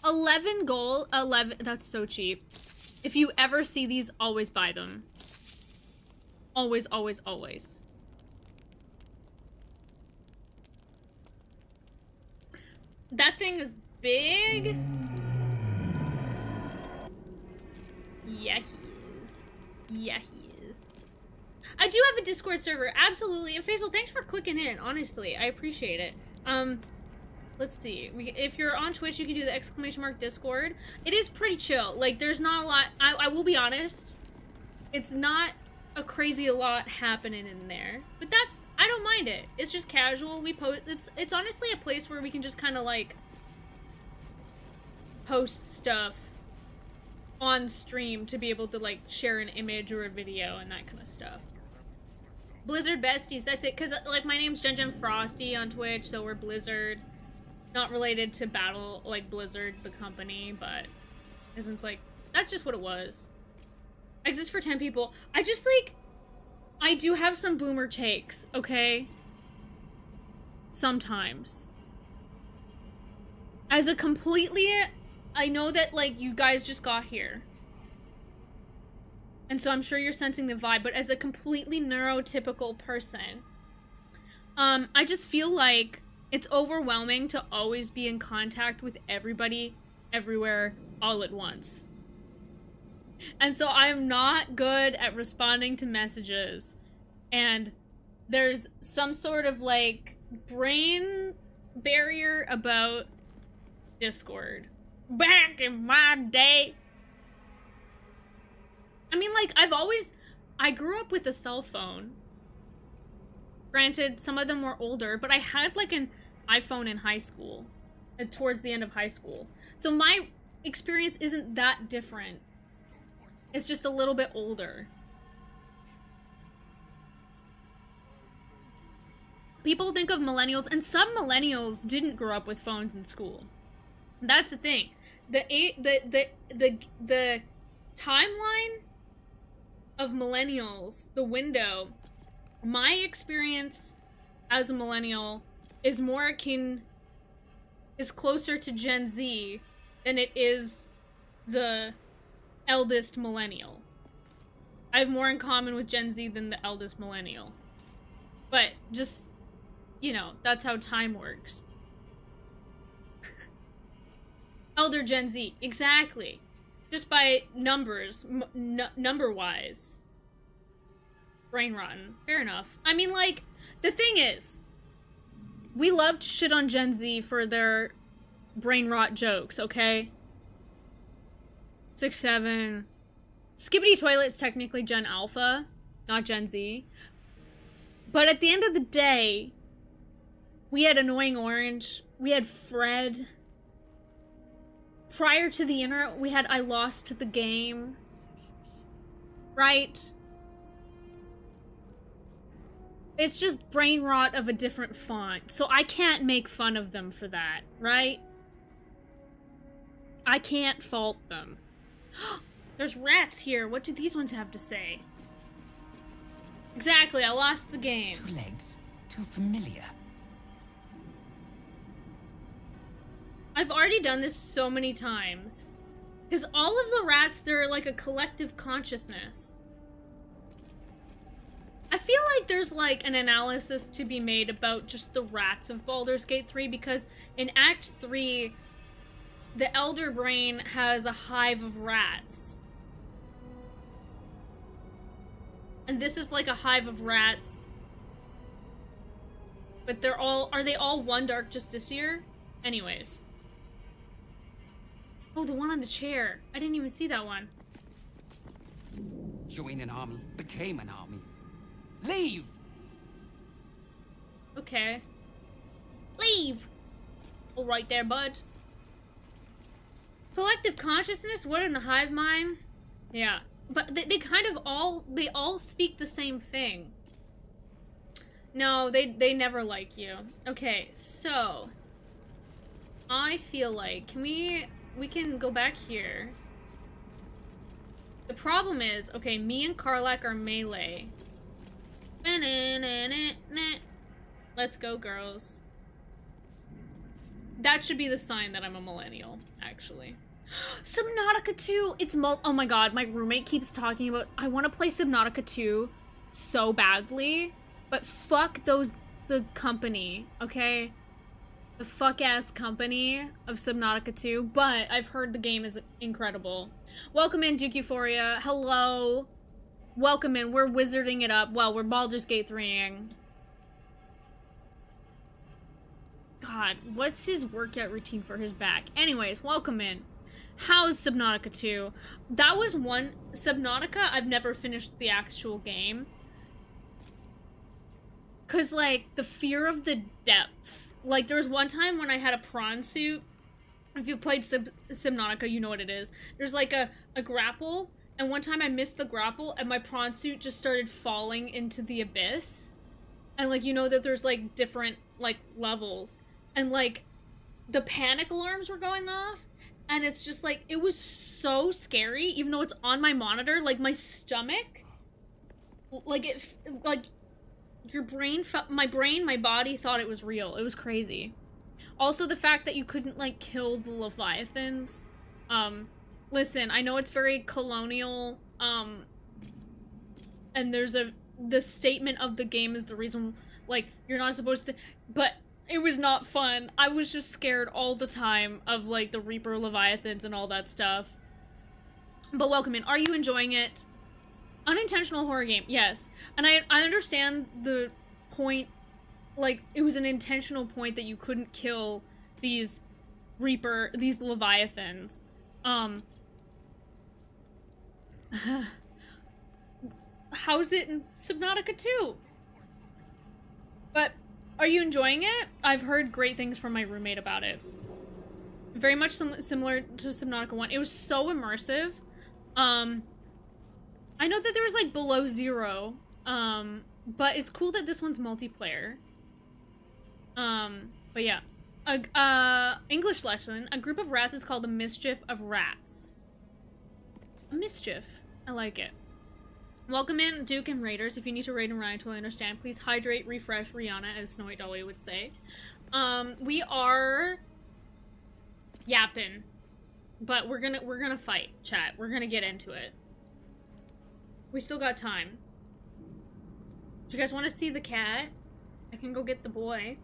11 gold. 11. That's so cheap. If you ever see these, always buy them. Always, always, always. That thing is big. Yeah, he is. Yeah, he is. I do have a Discord server, absolutely. And Faisal, thanks for clicking in, honestly. I appreciate it. let's see. If you're on Twitch, you can do the ! Discord. It is pretty chill. Like, there's not a lot. I will be honest. It's not a crazy lot happening in there, but I don't mind it. It's just casual. We post. It's honestly a place where we can just kind of like post stuff on stream to be able to like share an image or a video and that kind of stuff. Blizzard besties, that's it. Cause like my name's Gen Frosty on Twitch, so we're Blizzard. Not related to Battle, like Blizzard, the company, but isn't like, that's just what it was. Exist for 10 people. I just like, I do have some boomer takes, okay? Sometimes. As a completely, I know that like you guys just got here. And so I'm sure you're sensing the vibe, but as a completely neurotypical person, I just feel like it's overwhelming to always be in contact with everybody, everywhere, all at once. And so I'm not good at responding to messages. And there's some sort of like brain barrier about Discord. Back in my day. I mean, like, I grew up with a cell phone. Granted, some of them were older, but I had like an iPhone in high school, towards the end of high school. So my experience isn't that different. It's just a little bit older. People think of millennials, and some millennials didn't grow up with phones in school. That's the thing. The timeline of millennials, the window, my experience as a millennial is more akin, is closer to Gen Z than it is the eldest millennial. I have more in common with Gen Z than the eldest millennial. But just, you know, that's how time works. Elder Gen Z, exactly. Just by numbers, number-wise. Brain rotten. Fair enough. I mean, like, the thing is, we love to shit on Gen Z for their brain rot jokes, okay? 6, 7. Skibbity Toilet's technically Gen Alpha, not Gen Z. But at the end of the day, we had Annoying Orange, we had Fred. Prior to the internet, we had I Lost the Game. Right? It's just brain rot of a different font, so I can't make fun of them for that, right? I can't fault them. There's rats here. What do these ones have to say? Exactly, I lost the game. 2 legs, too familiar. I've already done this so many times. Because all of the rats, they're like a collective consciousness. I feel like there's like an analysis to be made about just the rats of Baldur's Gate 3, because in Act 3, the Elder Brain has a hive of rats. And this is like a hive of rats. But are they all one Dark Justiciar? Anyways. Oh, the one on the chair. I didn't even see that one. Join an army, became an army. Leave! Okay. Leave! All right there, bud. Collective consciousness? What in the hive mind? Yeah. But they kind of all speak the same thing. No, they never like you. Okay, so I feel like we can go back here. The problem is, okay, me and Karlak are melee. Let's go, girls. That should be the sign that I'm a millennial, actually. Subnautica 2! It's oh my god, my roommate keeps talking about, I want to play Subnautica 2 so badly, but fuck the company, okay? The fuck-ass company of Subnautica 2, but I've heard the game is incredible. Welcome in, Duke Euphoria. Hello. Welcome in. We're wizarding it up. Well, we're Baldur's Gate 3ing. God, what's his workout routine for his back? Anyways, welcome in. How's Subnautica 2? That was one... Subnautica, I've never finished the actual game. Cause, like, the fear of the depths. Like, there was one time when I had a prawn suit. If you played Subnautica, you know what it is. There's, like, a grapple, and one time I missed the grapple, and my prawn suit just started falling into the abyss. And, like, you know that there's, like, different, like, levels. And, like, the panic alarms were going off, and it's just, like, it was so scary, even though it's on my monitor. Like, my stomach, like, my body thought it was real. It was crazy. Also, the fact that you couldn't, like, kill the Leviathans. Listen, I know it's very colonial, and the statement of the game is the reason, like, you're not supposed to, but it was not fun. I was just scared all the time of, like, the Reaper Leviathans and all that stuff. But welcome in. Are you enjoying it? Unintentional horror game, yes. And I understand the point, like, it was an intentional point that you couldn't kill these Leviathans. How's it in Subnautica 2? But, are you enjoying it? I've heard great things from my roommate about it. Very much similar to Subnautica 1. It was so immersive. I know that there was, like, Below Zero, but it's cool that this one's multiplayer. But yeah. English lesson. A group of rats is called a mischief of rats. A mischief. I like it. Welcome in, Duke and Raiders. If you need to raid and ride to understand, please hydrate, refresh, Rihanna, as Snowy Dolly would say. We are yapping, but we're gonna fight, chat. We're gonna get into it. We still got time. Do you guys want to see the cat? I can go get the boy.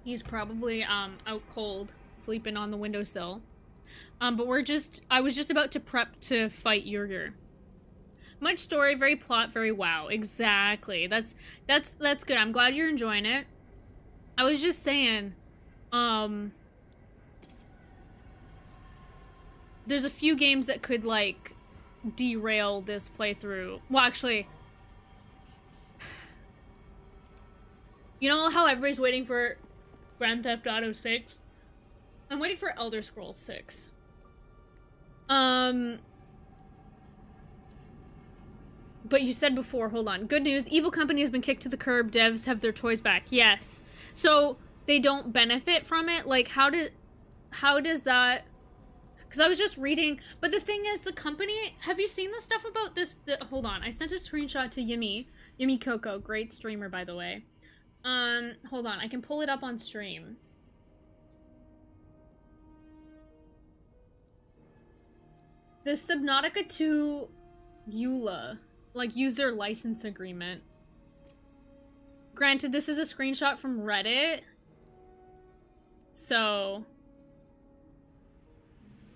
He's probably out cold, sleeping on the windowsill. But I was just about to prep to fight Yerger. Much story, very plot, very wow. Exactly. That's good. I'm glad you're enjoying it. I was just saying, there's a few games that could, like, derail this playthrough. Well, actually, you know how everybody's waiting for Grand Theft Auto 6? I'm waiting for Elder Scrolls 6. But you said before, hold on. Good news, Evil Company has been kicked to the curb. Devs have their toys back. Yes. So they don't benefit from it? Like, how does that... Because I was just reading, but the thing is, the company, have you seen the stuff about this? Hold on, I sent a screenshot to Yumi Coco, great streamer, by the way. Hold on, I can pull it up on stream. The Subnautica 2 EULA, like, user license agreement. Granted, this is a screenshot from Reddit, so...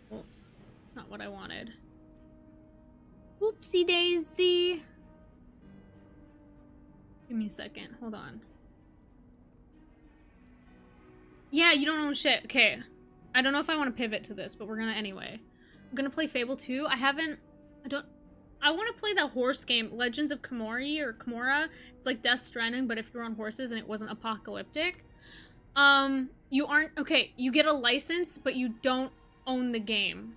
Well, it's not what I wanted. Oopsie daisy. Give me a second, hold on. Yeah, you don't know shit. Okay, I don't know if I want to pivot to this, but we're gonna anyway. I'm gonna play Fable 2. I want to play that horse game, Legends of Komori or Komora. It's like Death Stranding, but if you're on horses and it wasn't apocalyptic. You get a license, but you don't own the game.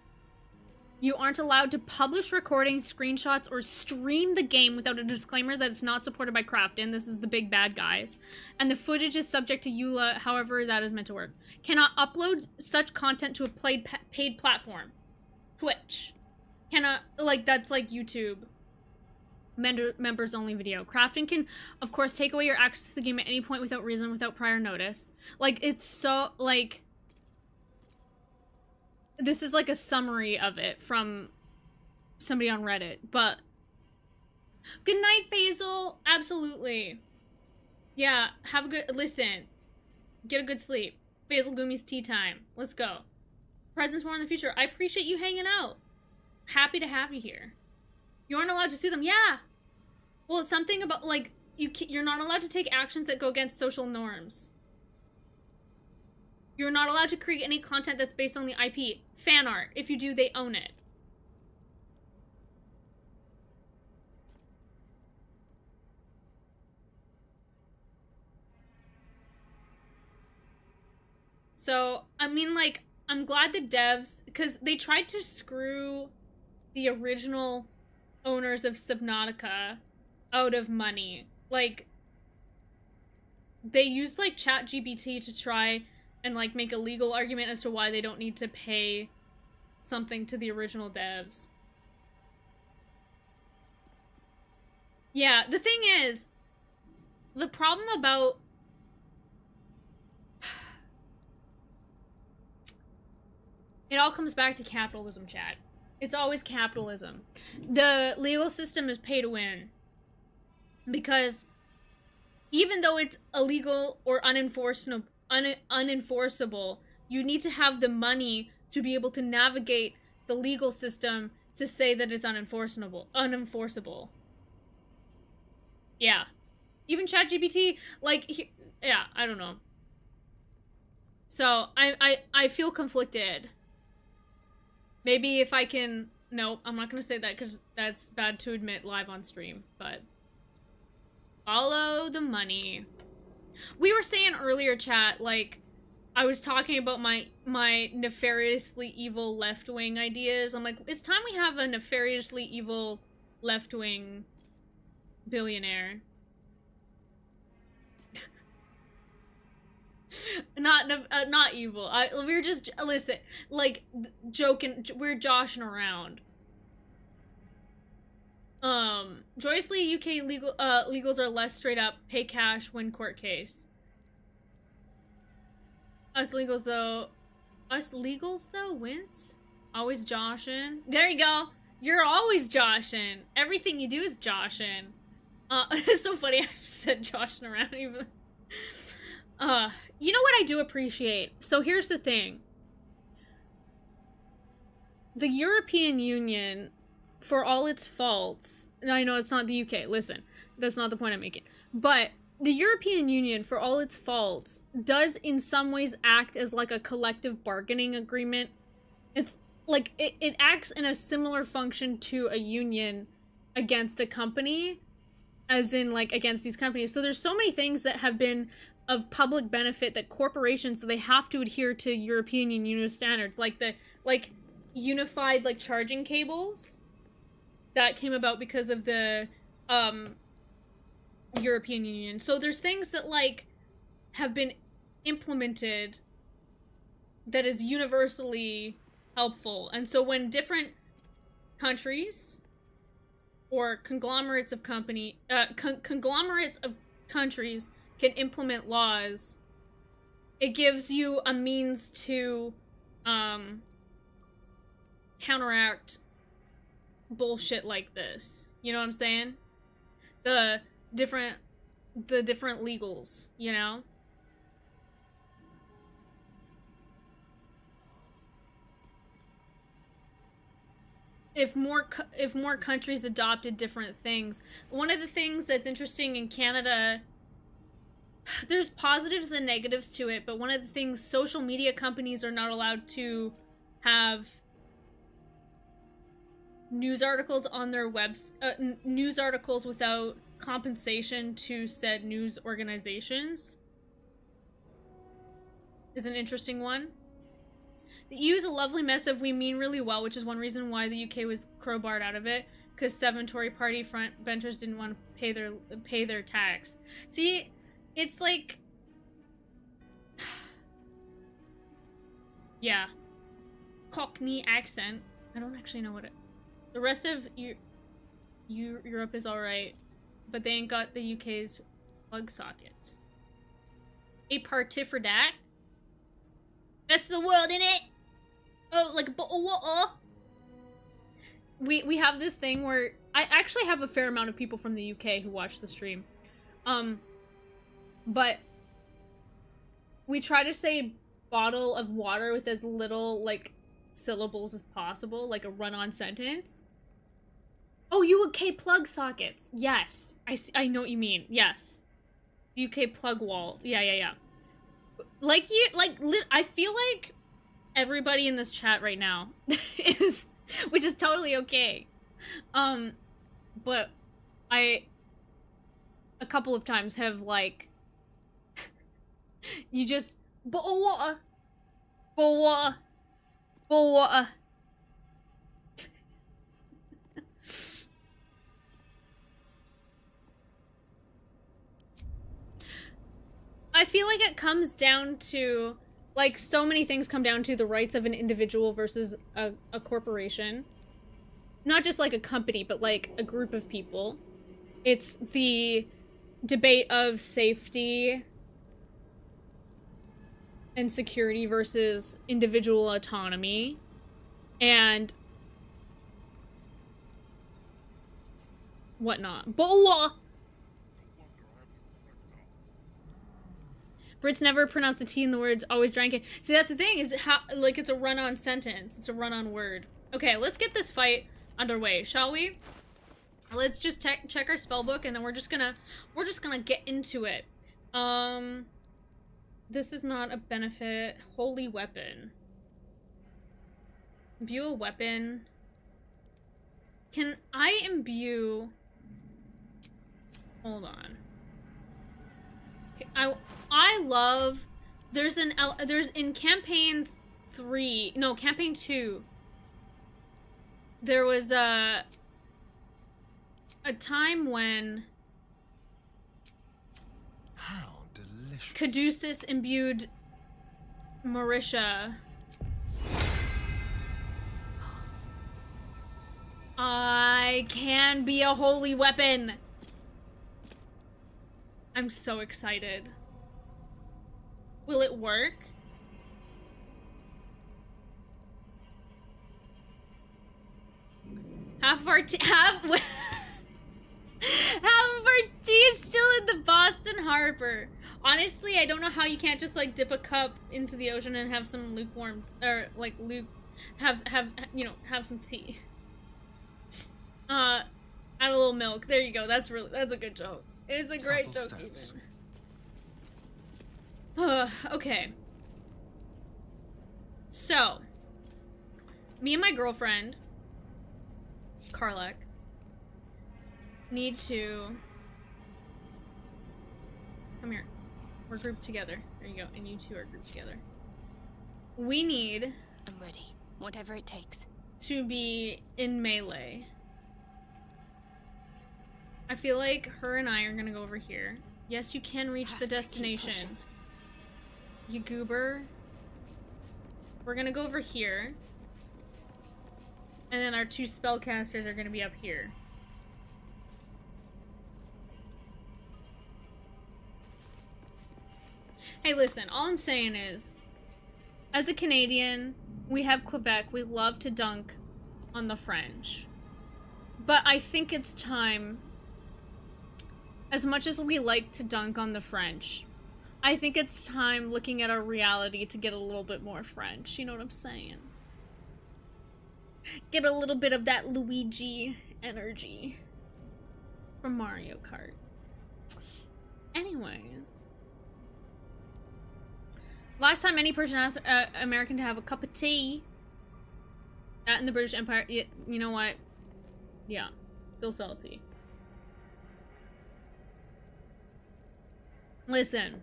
You aren't allowed to publish recordings, screenshots, or stream the game without a disclaimer that it's not supported by Crafton. This is the big bad guys. And the footage is subject to EULA, however that is meant to work. Cannot upload such content to a paid platform. Twitch. Cannot, like, that's like YouTube. Members only video. Crafton can, of course, take away your access to the game at any point without reason, without prior notice. Like, it's so, like... This is like a summary of it from somebody on Reddit, but... Good night, Faisal! Absolutely. Yeah, have a good... Listen. Get a good sleep. Faisal Gumi's tea time. Let's go. Presents more in the future. I appreciate you hanging out. Happy to have you here. You aren't allowed to sue them. Yeah! Well, it's something about, like, you're not allowed to take actions that go against social norms. You're not allowed to create any content that's based on the IP. Fan art. If you do, they own it. So, I mean, like, I'm glad the devs, because they tried to screw the original owners of Subnautica out of money. Like, they used, like, ChatGPT to try and, like, make a legal argument as to why they don't need to pay something to the original devs. Yeah, the thing is, the problem about... It all comes back to capitalism, chat. It's always capitalism. The legal system is pay to win. Because even though it's illegal or unenforceable, you need to have the money to be able to navigate the legal system to say that it's unenforceable. Yeah. Even ChatGPT, like, yeah, I don't know. So, I feel conflicted. Maybe if I can... No, I'm not going to say that because that's bad to admit live on stream, but... Follow the money. We were saying earlier, chat, like, I was talking about my nefariously evil left-wing ideas. I'm like, it's time we have a nefariously evil left-wing billionaire. Not evil. We were just, listen, like, joking, we're joshing around. Joyously, UK legals are less straight up, pay cash, win court case. Us legals though, wins? Always joshing. There you go. You're always joshing. Everything you do is joshing. It's so funny I said joshing around even. You know what I do appreciate? So here's the thing. The European Union, for all its faults, and I know it's not the UK, listen, that's not the point I'm making, but the European Union, for all its faults, does in some ways act as like a collective bargaining agreement. It's like, it acts in a similar function to a union against a company, as in like against these companies. So there's so many things that have been of public benefit that corporations, so they have to adhere to European Union standards, like the unified like charging cables that came about because of the European Union. So there's things that like have been implemented that is universally helpful. And so when different countries or conglomerates of countries can implement laws, it gives you a means to counteract bullshit like this. You know what I'm saying? The different legals, you know? If more countries adopted different things. One of the things that's interesting in Canada, there's positives and negatives to it, but one of the things, social media companies are not allowed to have news articles on their news articles without compensation to said news organizations. Is an interesting one. The EU is a lovely mess of we mean really well, which is one reason why the UK was crowbarred out of it, because 7 Tory party front benchers didn't want to pay their tax. See, it's like, yeah, Cockney accent. I don't actually know what it. The rest of Europe is alright, but they ain't got the UK's plug sockets. A party for that. That's the world, innit? Oh, like, we have this thing where I actually have a fair amount of people from the UK who watch the stream. But we try to say bottle of water with as little, like, syllables as possible, like a run-on sentence. Oh, UK plug sockets. Yes. I know what you mean. Yes. UK plug wall. Yeah. I feel like everybody in this chat right now is, which is totally okay. But a couple of times have like, you just, but water. I feel like it comes down to, like, so many things come down to the rights of an individual versus a corporation. Not just like a company, but like a group of people. It's the debate of safety and security versus individual autonomy. And whatnot. Boa! Brits never pronounce the T in the words, always drank it. See, that's the thing, is how, like, it's a run-on sentence. It's a run-on word. Okay, let's get this fight underway, shall we? Let's just check our spell book, and then we're just gonna get into it. This is not a benefit. Holy weapon. Imbue a weapon. Can I imbue... Hold on. I love, there's in campaign 2, there was a time when How delicious. Caduceus imbued Marisha. I can be a holy weapon. I'm so excited. Will it work? Half of our half of our tea is still in the Boston Harbor. Honestly, I don't know how you can't just like dip a cup into the ocean and have some lukewarm, or like have some tea. Add a little milk. There you go. That's a good joke. It's a great joke, even. Okay. So, me and my girlfriend, Karlek, need to... Come here. We're grouped together. There you go. And you two are grouped together. We need... I'm ready. Whatever it takes. ...to be in melee. I feel like her and I are gonna go over here. Yes, you can reach the destination. You goober. We're gonna go over here. And then our two spellcasters are gonna be up here. Hey, listen, all I'm saying is, as a Canadian, we have Quebec, we love to dunk on the French. But I think it's time, as much as we like to dunk on the French, I think it's time, looking at our reality, to get a little bit more French. You know what I'm saying? Get a little bit of that Luigi energy from Mario Kart. Anyways. Last time any person asked American to have a cup of tea. That in the British Empire. You know what? Yeah. Still salty. Listen.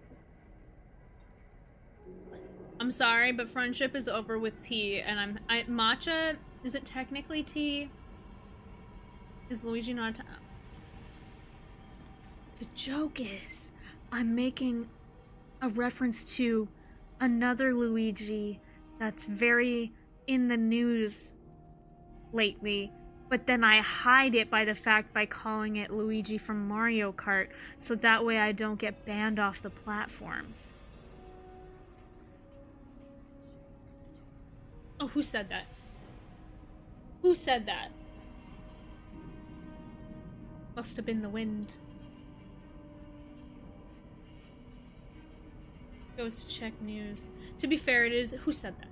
I'm sorry, but friendship is over with tea, and matcha, is it technically tea? Is Luigi not The joke is, I'm making a reference to another Luigi that's very in the news lately, but then I hide it by calling it Luigi from Mario Kart, so that way I don't get banned off the platform. Oh, who said that? Who said that? Must have been the wind. Goes to check news. To be fair, it is. Who said that?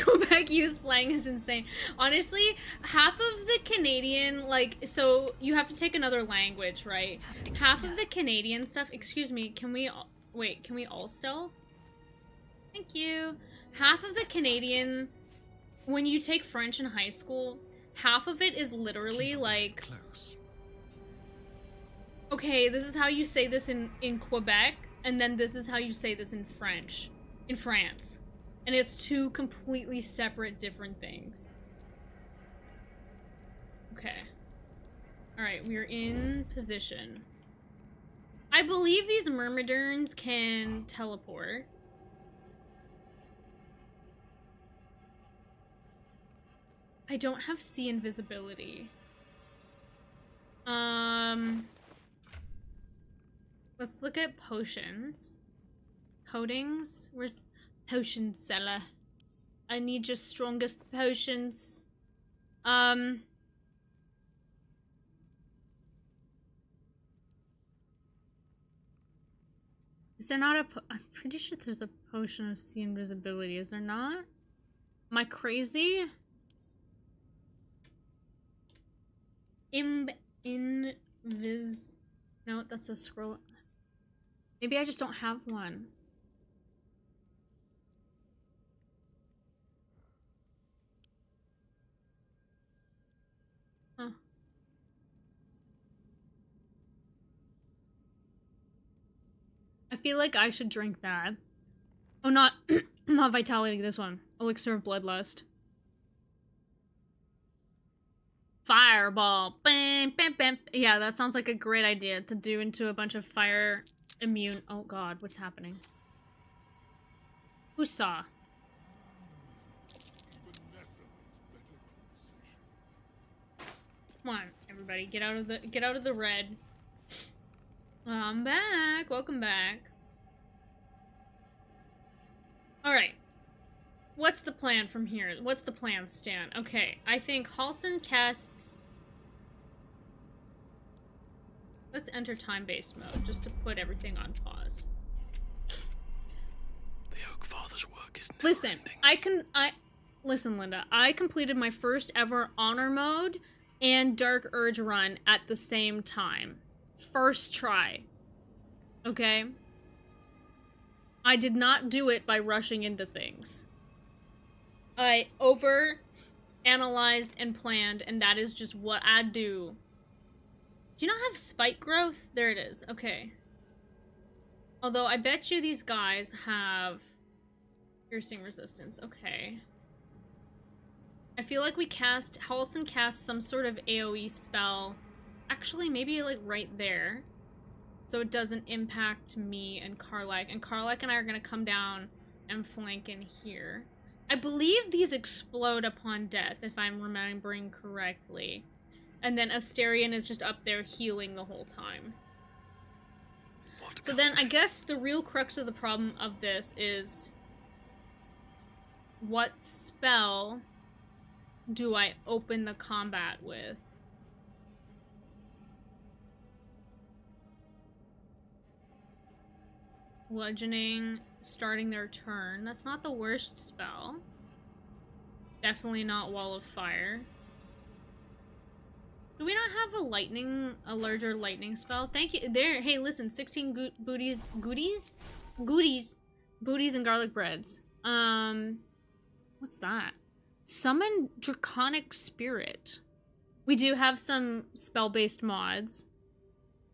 Go back. Quebec youth slang is insane. Honestly, half of the Canadian, like, so you have to take another language, right? Half of the Canadian stuff, excuse me, can we, wait, can we all still? Thank you. Half of the Canadian, when you take French in high school, half of it is literally like, Close. okay, this is how you say this in Quebec, and then this is how you say this in French, in France. And it's two completely separate, different things. Okay. Alright, we're in position. I believe these myrmidons can teleport. I don't have sea invisibility. Let's look at potions. Coatings? Where's potion seller? I need your strongest potions. Is there not a I'm pretty sure there's a potion of sea invisibility, is there not? Am I crazy? Invis... No, that's a scroll. Maybe I just don't have one. Huh. I feel like I should drink that. Oh, not not vitality, this one. Elixir of Bloodlust. Fireball. Bam, bam, bam. Yeah, that sounds like a great idea to do into a bunch of fire immune. Oh god, what's happening? Who saw? Come on, everybody, get out of the red. I'm back. Welcome back. All right. What's the plan from here? What's the plan, Stan? Okay, I think Halsin casts... Let's enter time-based mode, just to put everything on pause. The Oak Father's work is never Listen, ending. Listen, Linda, I completed my first ever honor mode and Dark Urge run at the same time. First try. Okay? I did not do it by rushing into things. I over-analyzed and planned, and that is just what I do. Do you not have spike growth? There it is. Okay. Although, I bet you these guys have piercing resistance. Okay. I feel like Halsin cast some sort of AoE spell. Actually, maybe, like, right there. So it doesn't impact me and Karlach. And Karlach and I are gonna come down and flank in here. I believe these explode upon death, if I'm remembering correctly. And then Asterion is just up there healing the whole time. So then I guess the real crux of the problem of this is... what spell do I open the combat with? Bludgeoning, starting their turn. That's not the worst spell. Definitely not Wall of Fire. Do we not have a larger lightning spell? Thank you. There, hey, listen, 16 booties and garlic breads. What's that? Summon Draconic Spirit. We do have some spell-based mods.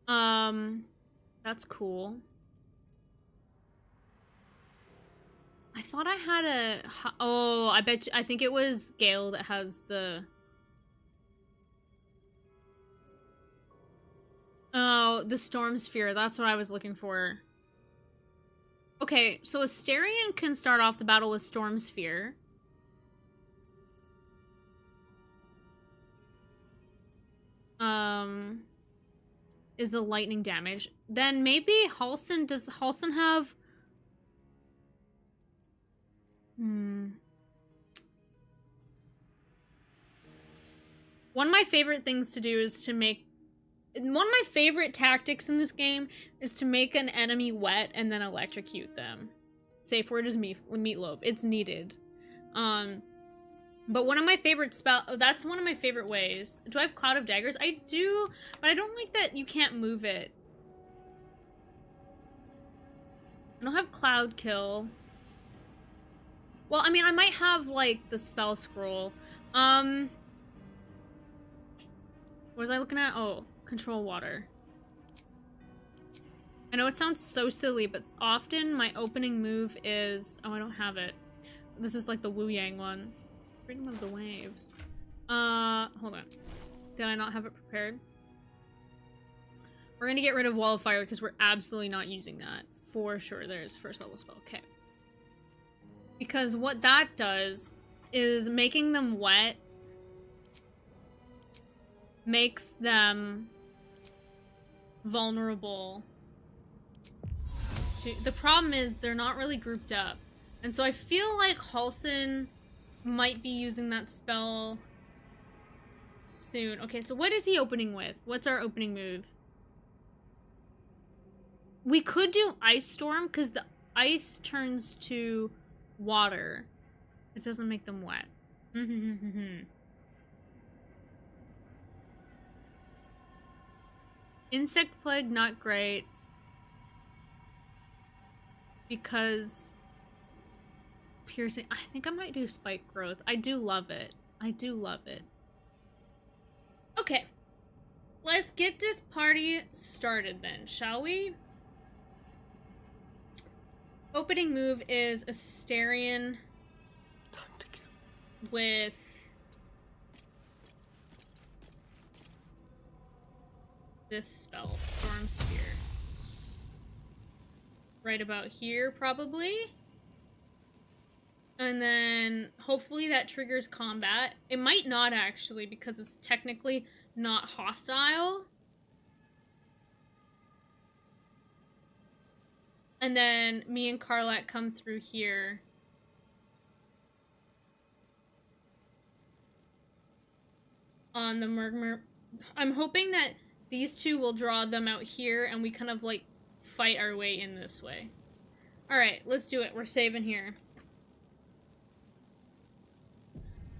That's cool. I thought I had a... Oh, I think it was Gale that has the... Oh, the Storm Sphere. That's what I was looking for. Okay, so Asterion can start off the battle with Storm Sphere. Is the lightning damage. Then maybe Halsin... Does Halsin have... One of my favorite things to do is to make... One of my favorite tactics in this game is to make an enemy wet and then electrocute them. Safe word is meatloaf. It's needed. But one of my favorite that's one of my favorite ways. Do I have Cloud of Daggers? I do, but I don't like that you can't move it. I don't have Cloud Kill. Well, I mean, I might have, like, the spell scroll. What was I looking at? Oh, Control Water. I know it sounds so silly, but often my opening move is... Oh, I don't have it. This is like the Wu Yang one. Freedom of the Waves. Hold on. Did I not have it prepared? We're gonna get rid of Wall of Fire because we're absolutely not using that. For sure, there's first level spell. Okay. Because what that does is making them wet makes them vulnerable to... The problem is they're not really grouped up. And so I feel like Halsin might be using that spell soon. Okay, so what is he opening with? What's our opening move? We could do Ice Storm because the ice turns to water. It doesn't make them wet. Insect Plague, not great. Because piercing, I think I might do Spike Growth. I do love it. I do love it. Okay. Let's get this party started then, shall we? Opening move is Asterion with this spell, Storm Spear. Right about here, probably. And then hopefully that triggers combat. It might not actually because it's technically not hostile. And then me and Karlak come through here. On the Murmur. I'm hoping that these two will draw them out here and we kind of like fight our way in this way. Alright, let's do it. We're saving here.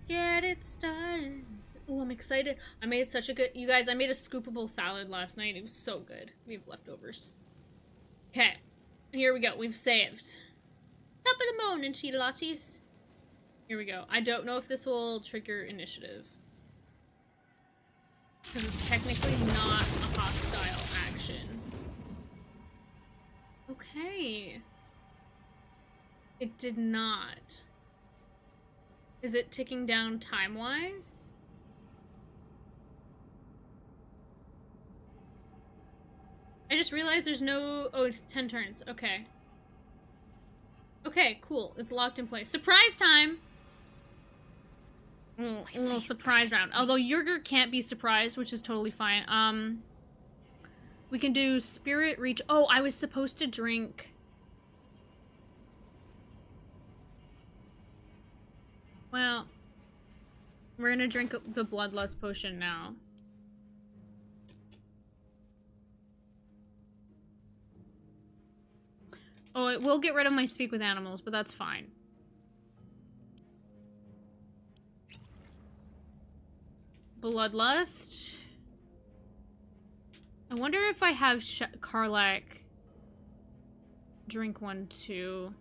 Get it started. Oh, I'm excited. I made such a good... You guys, I made a scoopable salad last night. It was so good. We have leftovers. Okay. Here we go. We've saved. Top of the morning, Cheetalatis. Here we go. I don't know if this will trigger initiative. Because it's technically not a hostile action. Okay. It did not. Is it ticking down time-wise? I just realized there's no... Oh, it's 10 turns. Okay. Okay, cool. It's locked in place. Surprise time! A little surprise round. Although Yurger can't be surprised, which is totally fine. We can do Spirit Reach. Oh, I was supposed to drink... Well, we're gonna drink the Bloodlust potion now. Oh, it will get rid of my Speak with Animals, but that's fine. Bloodlust. I wonder if I have Karlak drink one too.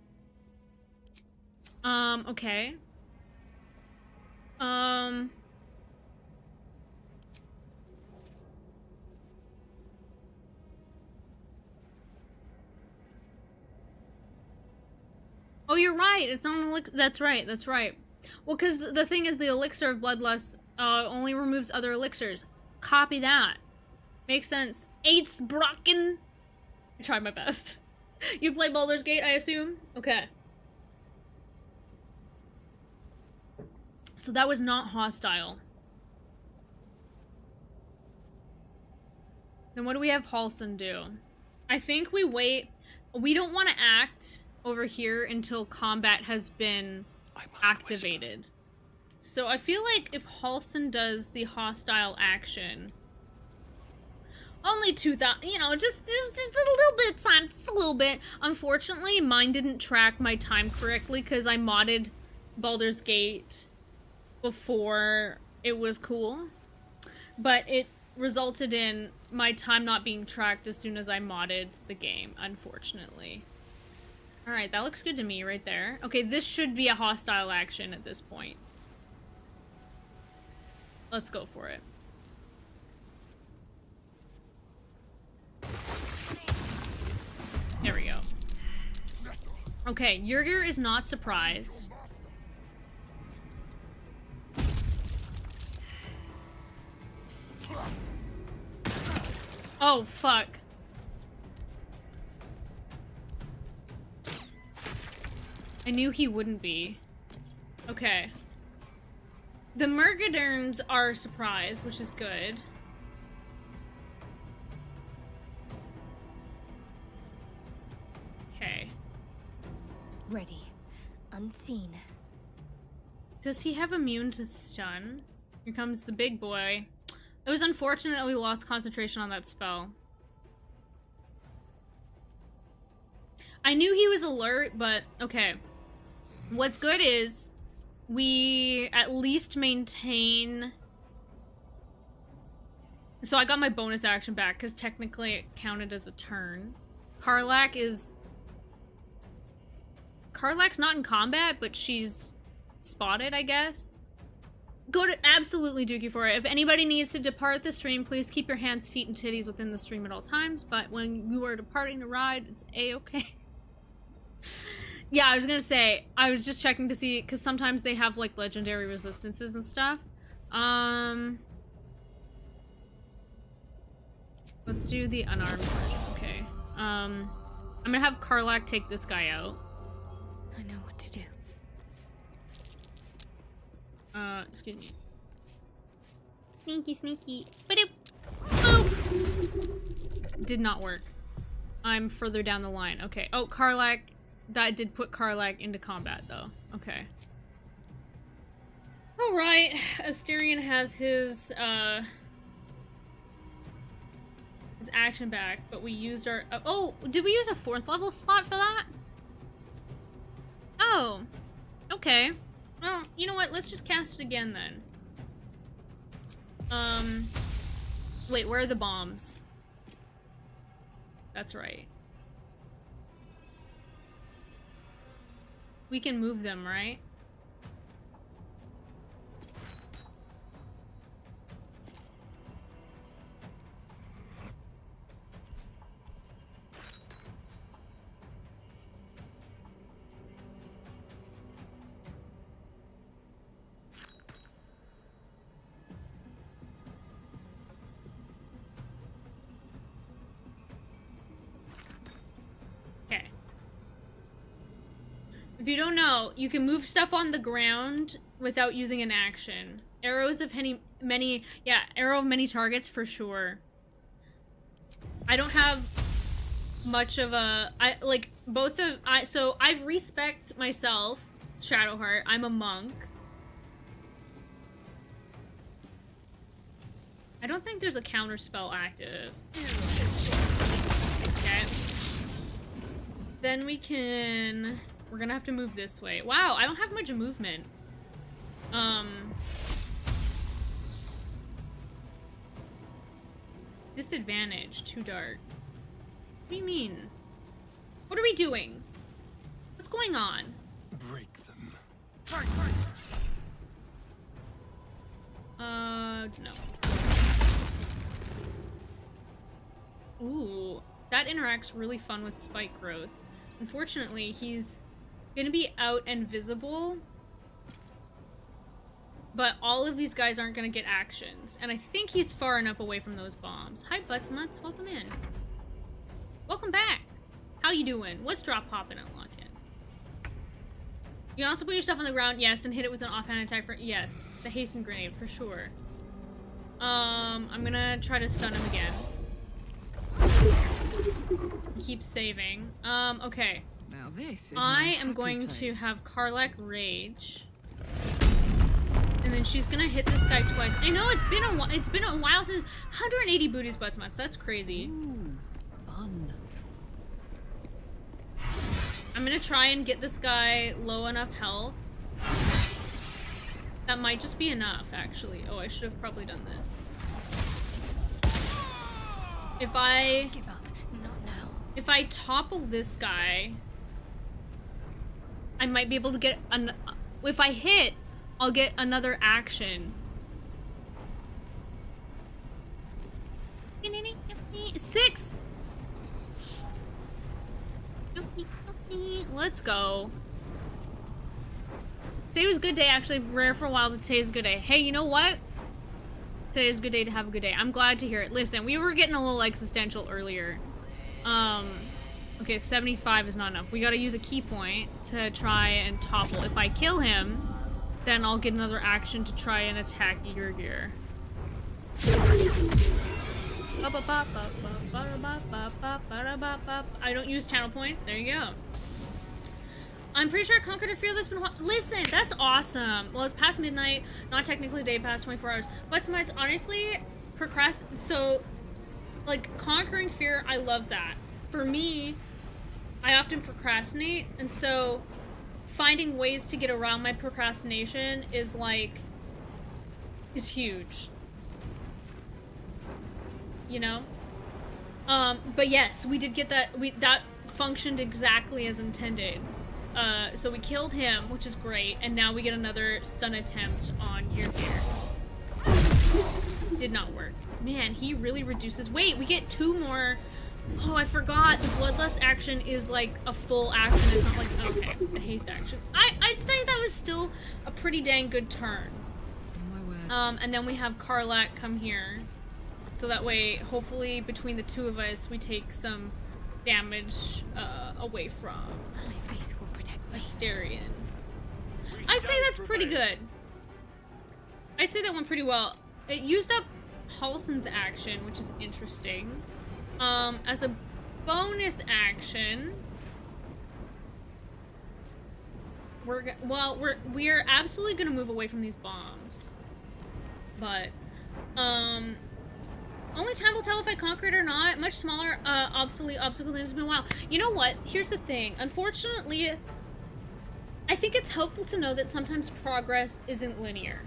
Okay. Oh, you're right. It's on elixir. That's right. That's right. Well, because the thing is, the elixir of Bloodlust only removes other elixirs. Copy that. Makes sense. Eight's Brocken. I tried my best. You play Baldur's Gate, I assume? Okay. So that was not hostile. Then what do we have Halsin do? I think we wait. We don't want to act over here until combat has been activated. So I feel like if Halsin does the hostile action, only 2,000, you know, just a little bit of time, just a little bit. Unfortunately, mine didn't track my time correctly because I modded Baldur's Gate before it was cool, but it resulted in my time not being tracked as soon as I modded the game, unfortunately. Alright, that looks good to me right there. Okay, this should be a hostile action at this point. Let's go for it. There we go. Okay, Yerger is not surprised. Oh, fuck. I knew he wouldn't be. Okay. The Murgaderns are surprised, which is good. Okay. Ready. Unseen. Does he have immune to stun? Here comes the big boy. It was unfortunate that we lost concentration on that spell. I knew he was alert, but okay. What's good is we at least maintain... So I got my bonus action back because technically it counted as a turn. Karlach's not in combat, but she's spotted, I guess. Go to absolutely dookie for it. If anybody needs to depart the stream, please keep your hands, feet, and titties within the stream at all times. But when you are departing the ride, it's a-okay. Yeah, I was gonna say, I was just checking to see, because sometimes they have, like, legendary resistances and stuff. Let's do the unarmed version, okay. I'm gonna have Karlach take this guy out. I know what to do. Excuse me. Sneaky, sneaky. Ba-doop. Boop. Did not work. I'm further down the line. Okay. Oh, Karlach. That did put Karlach into combat, though. Okay. Alright. Asterion has his action back, but we used our... oh, did we use a 4th level slot for that? Oh. Okay. Well, you know what? Let's just cast it again, then. Wait, where are the bombs? That's right. We can move them, right? If you don't know, you can move stuff on the ground without using an action. Arrows of many arrow of many targets for sure. I don't have much of a, so I've respect myself, Shadowheart. I'm a monk. I don't think there's a counter spell active. Okay. Then we're gonna have to move this way. Wow, I don't have much movement. Disadvantage, too dark. What do you mean? What are we doing? What's going on? Break them. No. Ooh, that interacts really fun with spike growth. Unfortunately, he's gonna be out and visible, but all of these guys aren't gonna get actions, and I think he's far enough away from those bombs. Hi, Buttsmutts, welcome in. Welcome back. How you doing? What's drop poppin' and lock in? You can also put your stuff on the ground, yes, and hit it with an offhand attack for, yes, the hasten grenade, for sure. I'm gonna try to stun him again. He keeps saving. Okay. Now this is I am going to have Karlach rage. And then she's gonna hit this guy twice. I know it's been a while since 180 booties Buttsmutts. That's crazy. Ooh, fun. I'm gonna try and get this guy low enough health. That might just be enough, actually. Oh, I should have probably done this. If I... Give up. Not now. If I topple this guy, I might be able to get an... If I hit, I'll get another action. 6! Let's go. Today was a good day, actually. Rare for a while, but today's a good day. Hey, you know what? Today's a good day to have a good day. I'm glad to hear it. Listen, we were getting a little existential earlier. Okay, 75 is not enough. We gotta use a key point to try and topple. If I kill him, then I'll get another action to try and attack Yrgir. I don't use channel points. There you go. I'm pretty sure I conquered a fear that's been... Listen, that's awesome. Well, it's past midnight. Not technically day past 24 hours. But it's honestly... So, like, conquering fear, I love that. For me, I often procrastinate. And so, finding ways to get around my procrastination is, like... is huge. You know? But yes, we did get that... that functioned exactly as intended. So we killed him, which is great, and now we get another stun attempt on Yrgir. Did not work. Man, he really reduces... Wait, we get 2 more... Oh, I forgot. The Bloodlust action is like a full action. It's not like... Okay, the haste action. I'd say that was still a pretty dang good turn. Oh my word. And then we have Karlak come here. So that way, hopefully, between the two of us, we take some damage away from... My faith will protect me. Asterion. I'd say that's pretty good. I'd say that went pretty well. It used up Halsin's action, which is interesting. As a bonus action, we're absolutely gonna move away from these bombs. But only time will tell if I conquer it or not. Much smaller, obsolete obstacle than it's been a while. You know what? Here's the thing. Unfortunately, I think it's helpful to know that sometimes progress isn't linear.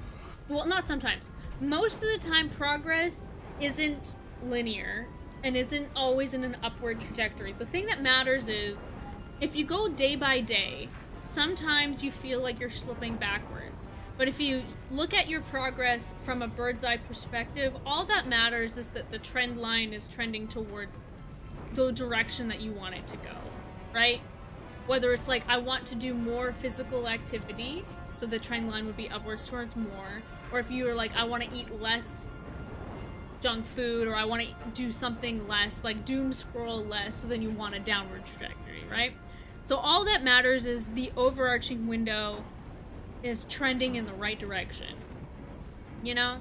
Well, not sometimes. Most of the time, progress isn't linear and isn't always in an upward trajectory. The thing that matters is, if you go day by day, sometimes you feel like you're slipping backwards. But if you look at your progress from a bird's eye perspective, all that matters is that the trend line is trending towards the direction that you want it to go, right? Whether it's like, I want to do more physical activity, so the trend line would be upwards towards more, or if you were like, I want to eat less junk food, or I want to do something less, like doom scroll less, so then you want a downward trajectory, right? So all that matters is the overarching window is trending in the right direction, you know?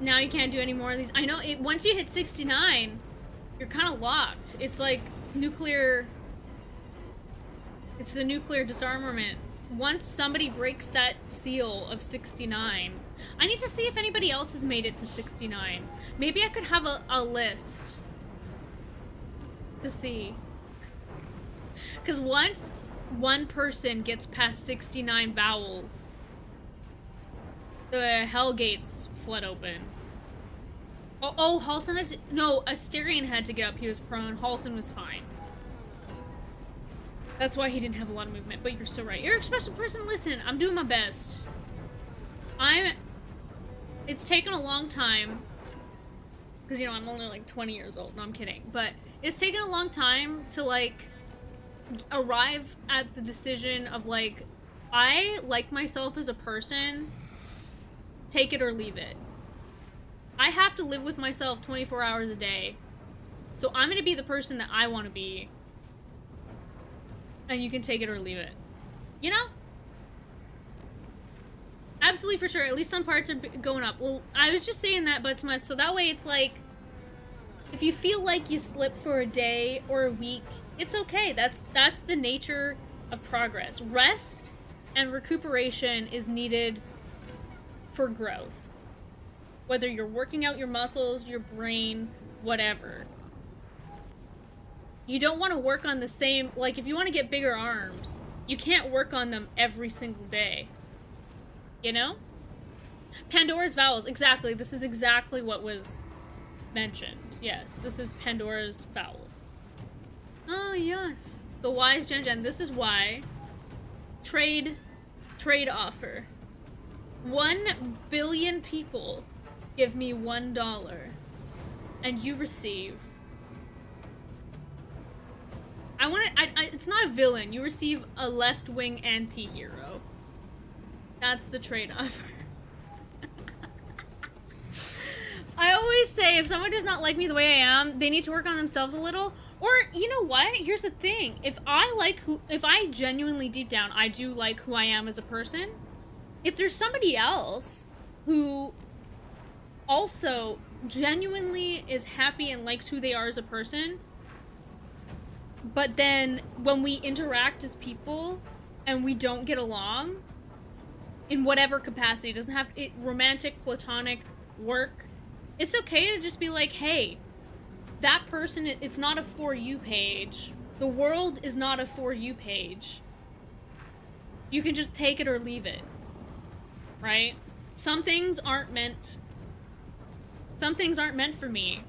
Now you can't do any more of these. I know, once you hit 69, you're kind of locked. It's like nuclear... It's the nuclear disarmament. Once somebody breaks that seal of 69... I need to see if anybody else has made it to 69. Maybe I could have a list to see. Because once one person gets past 69 vowels, the hell gates flood open. Oh, Halsin had to... No, Asterion had to get up. He was prone. Halsin was fine. That's why he didn't have a lot of movement. But you're so right. You're a special person. Listen, I'm doing my best. It's taken a long time. Because, you know, I'm only like 20 years old. No, I'm kidding. But it's taken a long time to, like, arrive at the decision of, like, I like myself as a person. Take it or leave it. I have to live with myself 24 hours a day. So I'm going to be the person that I want to be. And you can take it or leave it. You know? Absolutely, for sure. At least some parts are going up. Well, I was just saying that, but so that way it's like, if you feel like you slip for a day or a week, it's okay. That's the nature of progress. Rest and recuperation is needed for growth. Whether you're working out your muscles, your brain, whatever. You don't want to work on the same, like, if you want to get bigger arms, you can't work on them every single day. You know? Pandora's Vows, exactly. This is exactly what was mentioned. Yes, this is Pandora's Vows. Oh, yes. The wise Gen. This is why. Trade offer. 1 billion people give me $1, and you receive. It's not a villain. You receive a left-wing anti-hero. That's the trade offer. I always say if someone does not like me the way I am, they need to work on themselves a little. Or, you know what? Here's the thing. If I genuinely deep down, I do like who I am as a person, if there's somebody else who also genuinely is happy and likes who they are as a person, but then when we interact as people and we don't get along in whatever capacity, it doesn't have it romantic, platonic, work, it's okay to just be like, hey, that person, it's not a For You page. The world is not a For You page. You can just take it or leave it. Right? Some things aren't meant for me.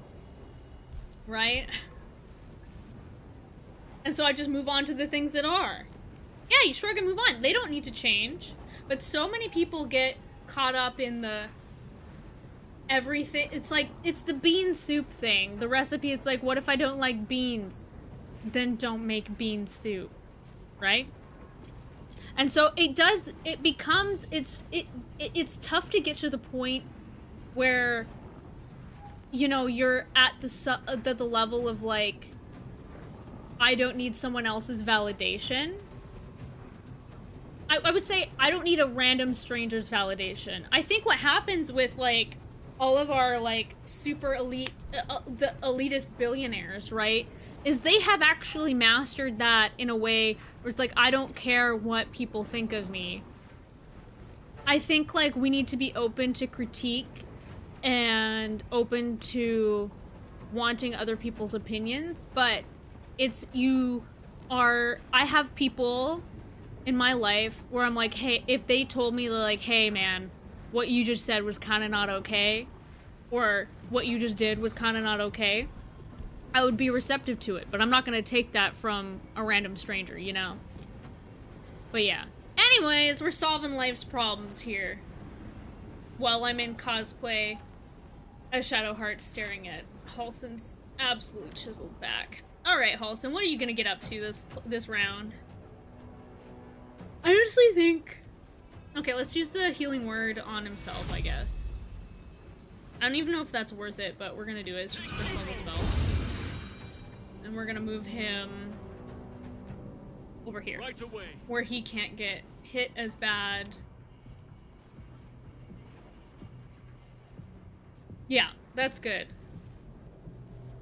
Right? And so I just move on to the things that are. Yeah, you shrug and move on. They don't need to change. But so many people get caught up in the everything. It's like, it's the bean soup thing. The recipe, it's like, what if I don't like beans? Then don't make bean soup. Right? And so it's tough to get to the point where, you know, you're at the level of like, I don't need someone else's validation. I would say I don't need a random stranger's validation. I think what happens with like all of our like super elite, the elitist billionaires, right, is they have actually mastered that in a way where it's like, I don't care what people think of me. I think like we need to be open to critique and open to wanting other people's opinions, but I have people in my life where I'm like, hey, if they told me like, hey man, what you just said was kind of not okay, or what you just did was kind of not okay, I would be receptive to it, but I'm not going to take that from a random stranger, you know? But yeah. Anyways, we're solving life's problems here. While I'm in cosplay as Shadowheart staring at Halson's absolute chiseled back. Alright, Halson, what are you going to get up to this round? I honestly think... Okay, let's use the healing word on himself, I guess. I don't even know if that's worth it, but we're going to do it. It's just a first level spell. And we're gonna move him over here, right away, where he can't get hit as bad. Yeah, that's good.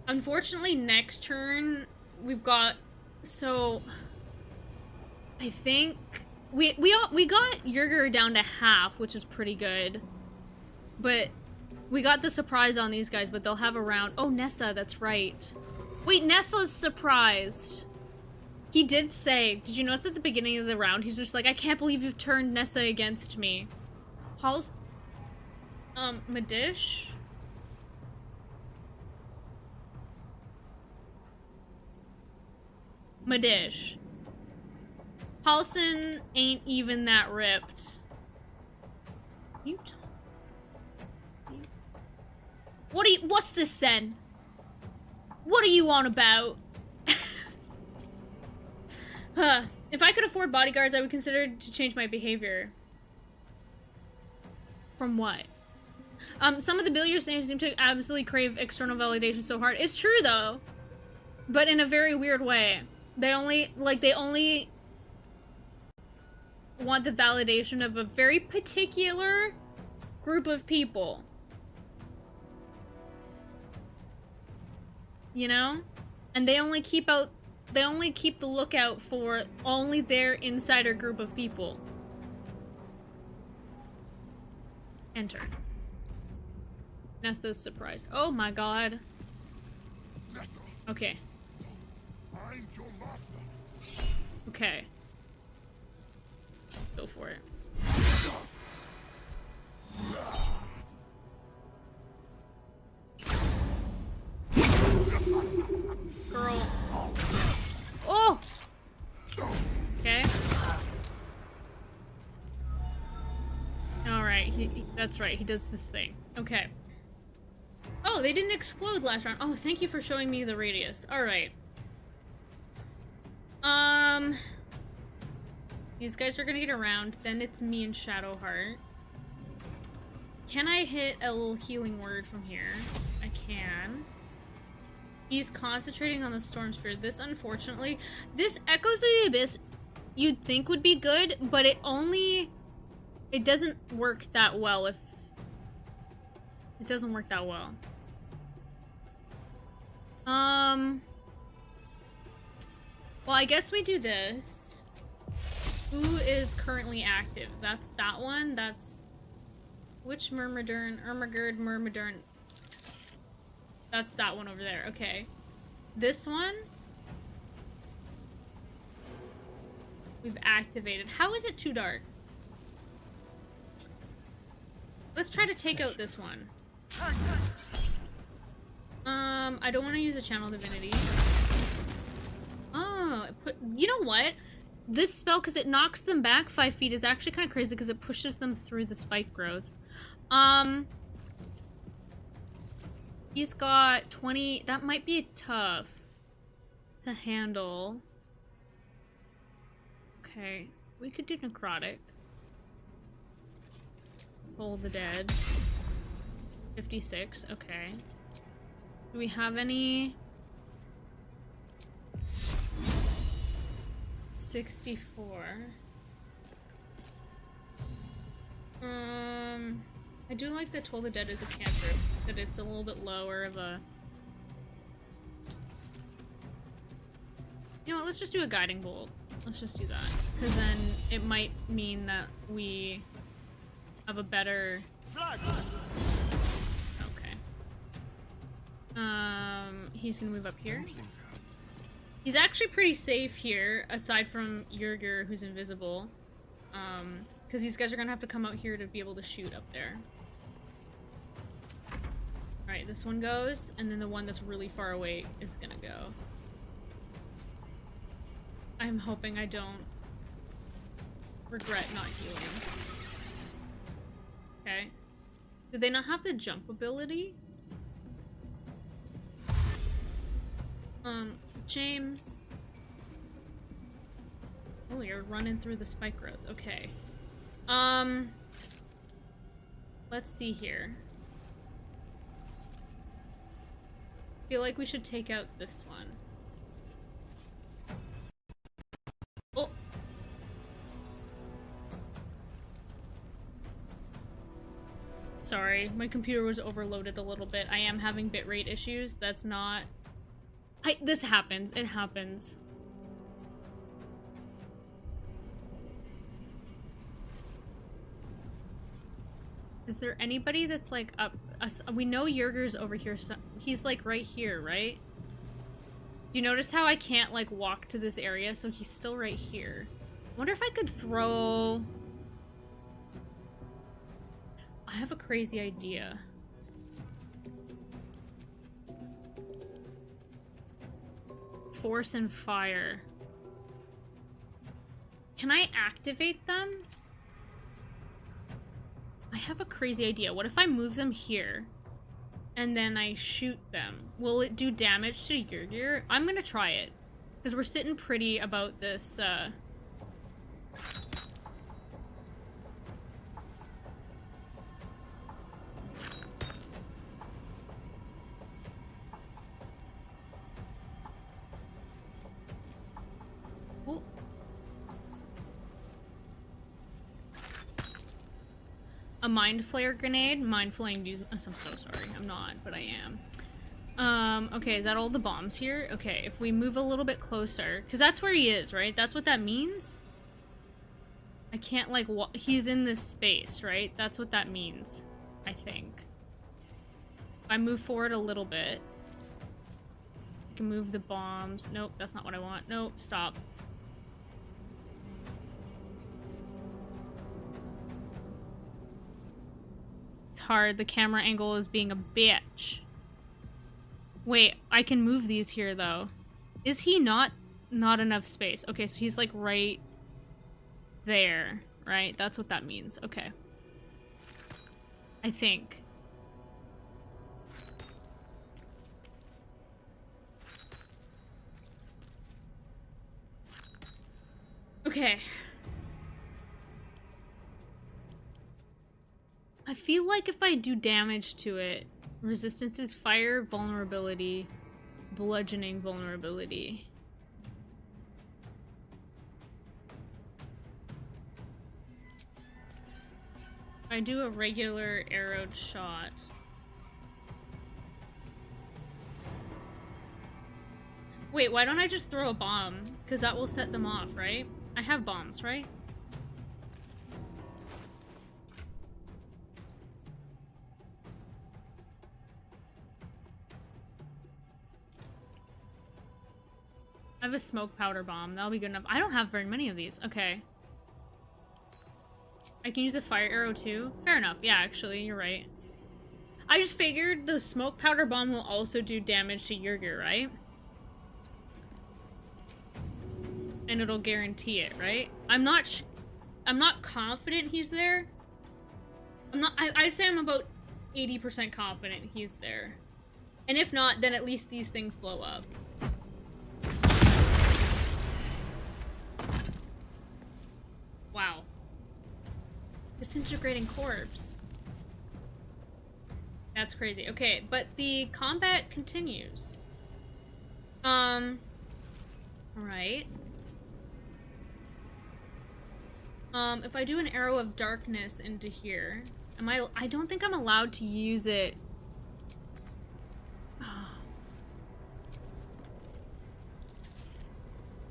Unfortunately, next turn we've got, so I think we got Yerger down to half, which is pretty good. But we got the surprise on these guys, but they'll have a round. Oh, Nessa, that's right. Wait, Nessa's surprised. He did say, did you notice at the beginning of the round, he's just like, I can't believe you've turned Nessa against me. Paul's, Madish? Madish. Halson ain't even that ripped. What's this then? What are you on about? If I could afford bodyguards, I would consider to change my behavior. From what? Some of the billionaires seem to absolutely crave external validation so hard. It's true though, but in a very weird way. They only want the validation of a very particular group of people. You know? And they only keep the lookout for only their insider group of people. Enter. Nessa's surprised. Oh my god. Okay. Find your master. Okay. Go for it. Girl. Oh! Okay. Alright, that's right, he does this thing. Okay. Oh, they didn't explode last round. Oh, thank you for showing me the radius. Alright. These guys are gonna get around. Then it's me and Shadowheart. Can I hit a little healing word from here? I can. He's concentrating on the storm sphere. This, unfortunately, this Echoes of the Abyss you'd think would be good, but it doesn't work that well if... It doesn't work that well. Well, I guess we do this. Who is currently active? That's that one. That's... Which Myrmidon? Ermagerd, Myrmidon. That's that one over there. Okay. This one? We've activated. How is it too dark? Let's try to take out this one. I don't want to use a channel divinity. Oh, you know what? This spell, because it knocks them back 5 feet, is actually kind of crazy because it pushes them through the spike growth. He's got 20. That might be tough to handle. Okay, we could do necrotic. Hold the dead. 56, okay. Do we have any? 64. I do like that Toll the Dead is a cantrip, but it's a little bit lower of a... You know what, let's just do a Guiding Bolt. Let's just do that. Because then it might mean that we have a better... Okay. He's gonna move up here. He's actually pretty safe here, aside from Yerger, who's invisible. Because these guys are gonna have to come out here to be able to shoot up there. Alright, this one goes, and then the one that's really far away is gonna go. I'm hoping I don't regret not healing. Okay. Do they not have the jump ability? James. Oh, you're running through the spike growth. Okay. Let's see here. Feel like we should take out this one. Oh. Sorry, my computer was overloaded a little bit. I am having bitrate issues. That's not... this happens. It happens. Is there anybody that's like up? We know Yerger's over here. So he's like right here, right? You notice how I can't like walk to this area? So he's still right here. I wonder if I could throw... I have a crazy idea. Force and fire. Can I activate them? I have a crazy idea. What if I move them here and then I shoot them? Will it do damage to Yerger? I'm gonna try it because we're sitting pretty about this. A mind flare grenade? Mind flaying use. I'm so sorry. I'm not, but I am. Okay, is that all the bombs here? Okay, if we move a little bit closer, because that's where he is, right? That's what that means? I can't, like, he's in this space, right? That's what that means, I think. If I move forward a little bit. can move the bombs. Nope, that's not what I want. Nope, stop. It's hard. The camera angle is being a bitch. Wait, I can move these here though. Is he not enough space? Okay, so he's like right there, right? That's what that means. Okay. I think. Okay. I feel like if I do damage to it, resistance is fire, vulnerability, bludgeoning, vulnerability. I do a regular arrowed shot. Wait, why don't I just throw a bomb? Because that will set them off, right? I have bombs, right? I have a smoke powder bomb. That'll be good enough. I don't have very many of these. Okay. I can use a fire arrow too? Fair enough. Yeah, actually, you're right. I just figured the smoke powder bomb will also do damage to Yerger, right? And it'll guarantee it, right? I'm not confident he's there. I'd say I'm about 80% confident he's there. And if not, then at least these things blow up. Wow. Disintegrating corpse. That's crazy. Okay, but the combat continues. Right. If I do an arrow of darkness into here, I don't think I'm allowed to use it.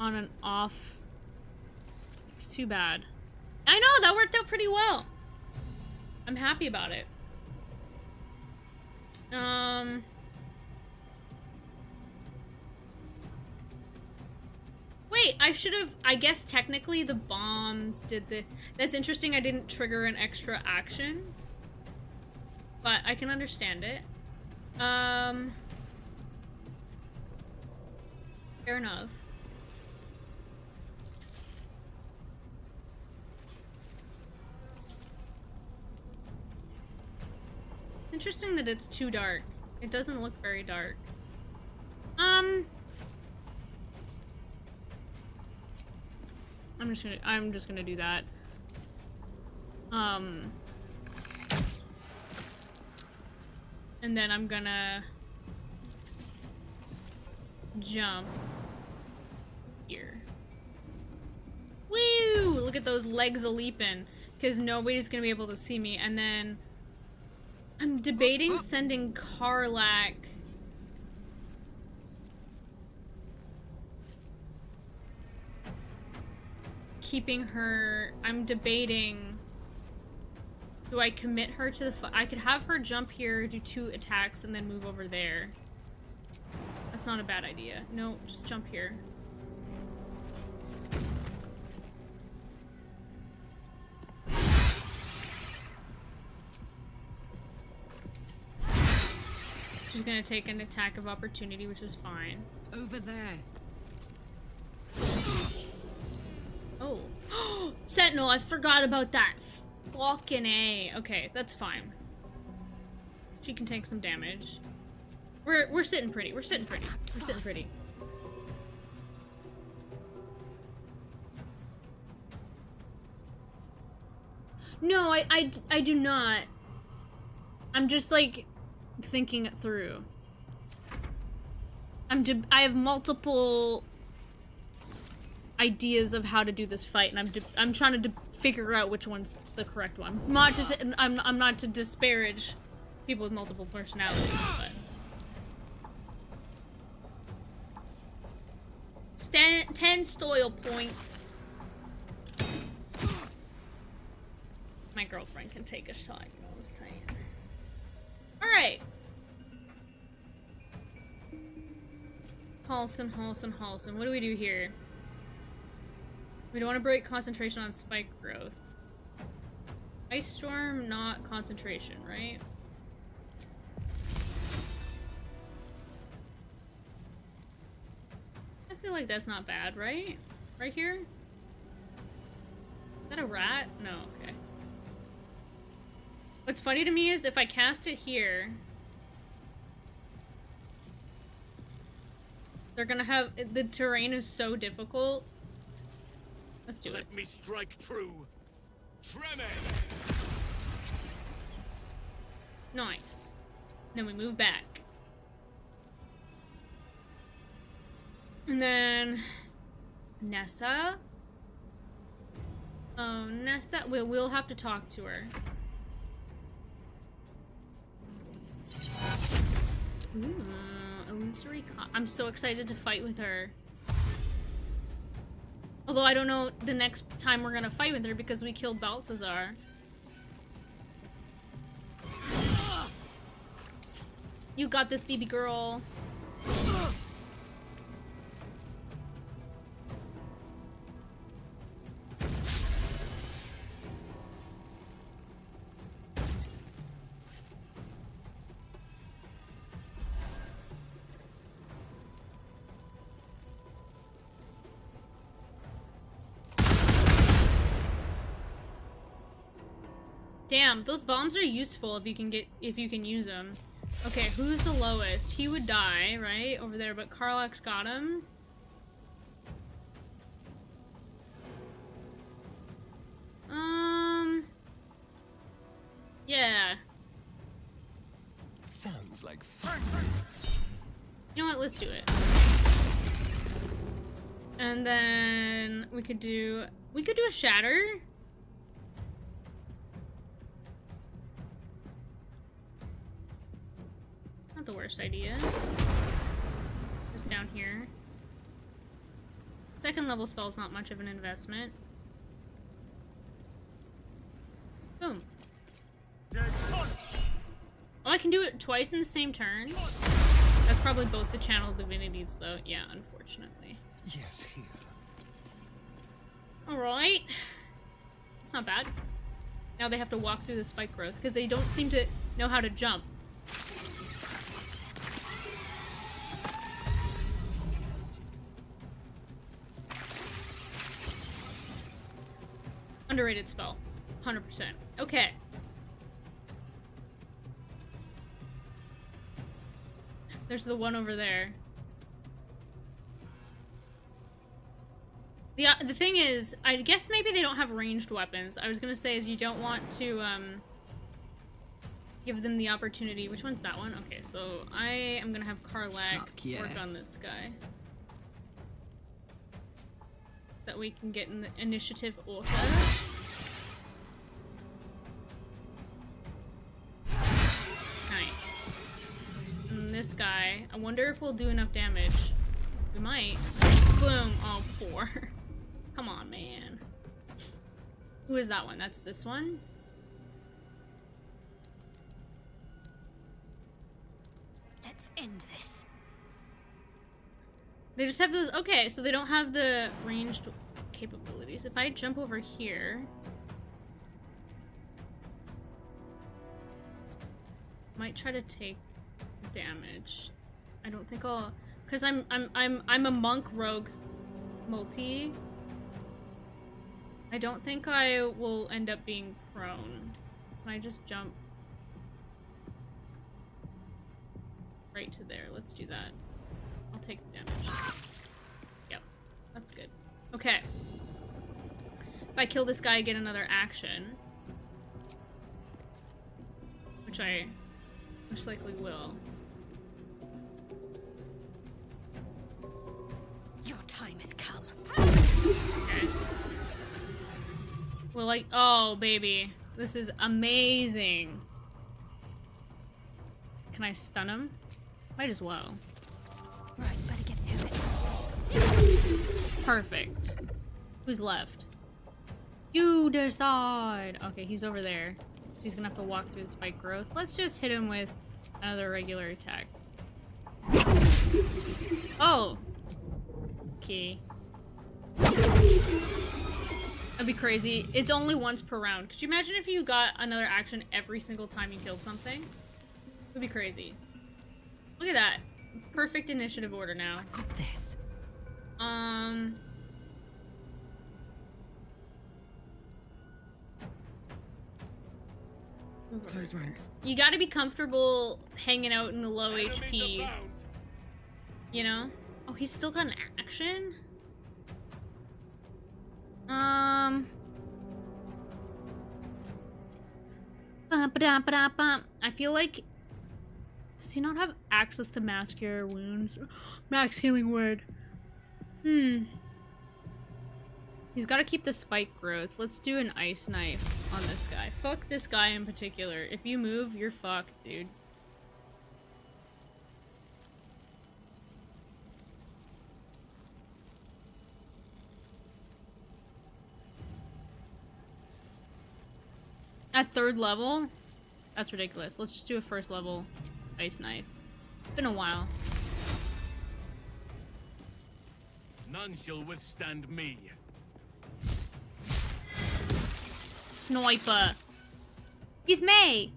On an off. It's too bad. I know, that worked out pretty well. I'm happy about it. Wait, I guess technically the bombs did that's interesting, I didn't trigger an extra action. But I can understand it. Fair enough. Interesting that it's too dark. It doesn't look very dark. I'm just gonna do that. And then I'm gonna jump here. Woo! Look at those legs a-leaping, because nobody's gonna be able to see me. And then I'm debating sending Karlak. Keeping her. I'm debating. Do I commit her to the I could have her jump here, do 2 attacks, and then move over there. That's not a bad idea. No, just jump here. She's gonna take an attack of opportunity, which is fine. Over there. Oh. Sentinel, I forgot about that. Fucking A. Okay, that's fine. She can take some damage. We're sitting pretty. We're sitting pretty. We're sitting pretty. No, I do not. I'm just like thinking it through. I have multiple ideas of how to do this fight, and I'm trying to figure out which one's the correct one. I'm not to disparage people with multiple personalities, but 10 stoil points. My girlfriend can take a shot, you know what I'm saying? Alright. Halson, Halson, Halson. What do we do here? We don't want to break concentration on spike growth. Ice storm, not concentration, right? I feel like that's not bad, right? Right here? Is that a rat? No, okay. What's funny to me is if I cast it here, they're gonna have, the terrain is so difficult. Let's do it. Let me strike true. Tremor. Nice. Then we move back. And then Nessa. Oh, Nessa. We'll have to talk to her. Ooh, illusory. I'm so excited to fight with her. Although I don't know the next time we're gonna fight with her because we killed Balthazar. You got this, baby girl. Damn, those bombs are useful if you can use them. Okay, who's the lowest? He would die, right? Over there, but Karlach's got him. Yeah. Sounds like fun. You know what? Let's do it. And then we could do a shatter. Not the worst idea. Just down here. Second level spell's not much of an investment. Boom. Oh, I can do it twice in the same turn? That's probably both the channel divinities, though. Yeah, unfortunately. Yes, here. Alright. It's not bad. Now they have to walk through the spike growth, because they don't seem to know how to jump. Underrated spell. 100%. Okay. There's the one over there. The thing is, I guess maybe they don't have ranged weapons. I was gonna say is you don't want to give them the opportunity. Which one's that one? Okay, so I am gonna have Karlach work on this guy. That we can get in the initiative order. Nice. And this guy, I wonder if we'll do enough damage. We might. Boom. Oh, 4. Come on, man. Who is that one? That's this one? Let's end this. They just have those. Okay, so they don't have the ranged capabilities. If I jump over here, might try to take damage. I don't think I'll, because I'm a monk rogue multi. I don't think I will end up being prone. Can I just jump right to there? Let's do that. I'll take the damage. Yep, that's good. Okay. If I kill this guy, I get another action. Which I most likely will. Your time has come. Okay. Well, like, oh, baby. This is amazing. Can I stun him? Might as well. Right, better get to it. Perfect. Who's left? You decide. Okay, he's over there. He's gonna have to walk through the spike growth. Let's just hit him with another regular attack. Oh, Oh. Okay. That'd be crazy. It's only once per round. Could you imagine if you got another action every single time you killed something? It'd be crazy. Look at that. Perfect initiative order now. I got this. Close ranks. You gotta be comfortable hanging out in the low HP. You know? Oh, he's still got an action? I feel like... Does he not have access to mass cure wounds? Max healing word. He's got to keep the spike growth. Let's do an ice knife on this guy. Fuck this guy in particular. If you move, you're fucked, dude. At 3rd level? That's ridiculous. Let's just do a 1st level ice knife. It's been a while. None shall withstand me. Sniper. He's May.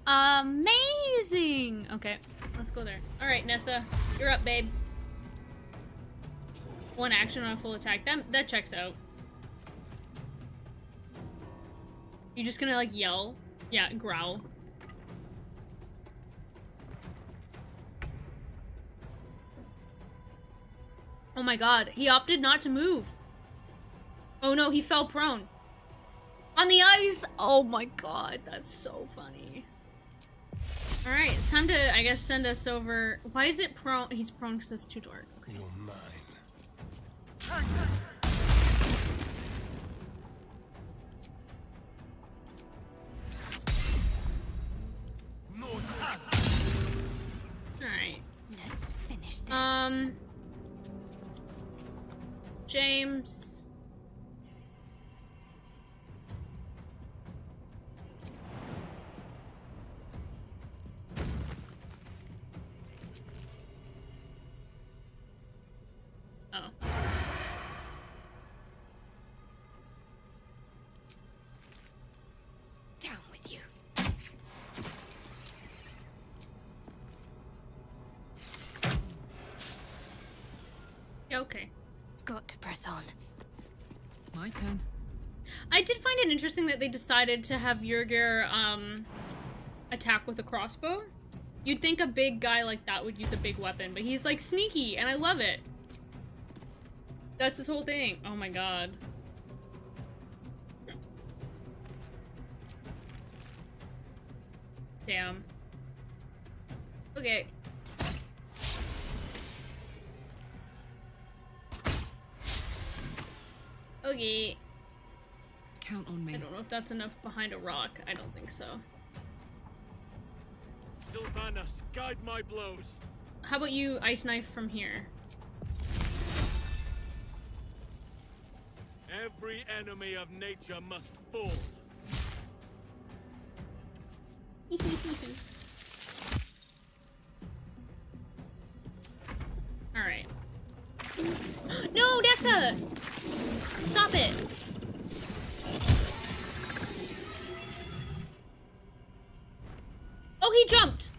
Amazing. Okay, let's go there. All right, Nessa, you're up, babe. 1 action on a full attack. That checks out. You just gonna like yell? Yeah, growl. Oh my god, he opted not to move. Oh no, he fell prone. On the ice! Oh my god, that's so funny. Alright, it's time to, I guess, send us over. Why is it prone? He's prone because it's too dark. Okay. You're mine. Alright. Let's finish this. James. Oh. Down with you. Yeah, okay. Got to press on. My turn. I did find it interesting that they decided to have Yurgir, attack with a crossbow. You'd think a big guy like that would use a big weapon, but he's like sneaky, and I love it. That's his whole thing. Oh my god. Damn. Okay. Okay. Count on me. I don't know if that's enough behind a rock. I don't think so. Sylvanas, guide my blows. How about you ice knife from here? Every enemy of nature must fall. Alright. No, Nessa! Stop it! Oh, he jumped!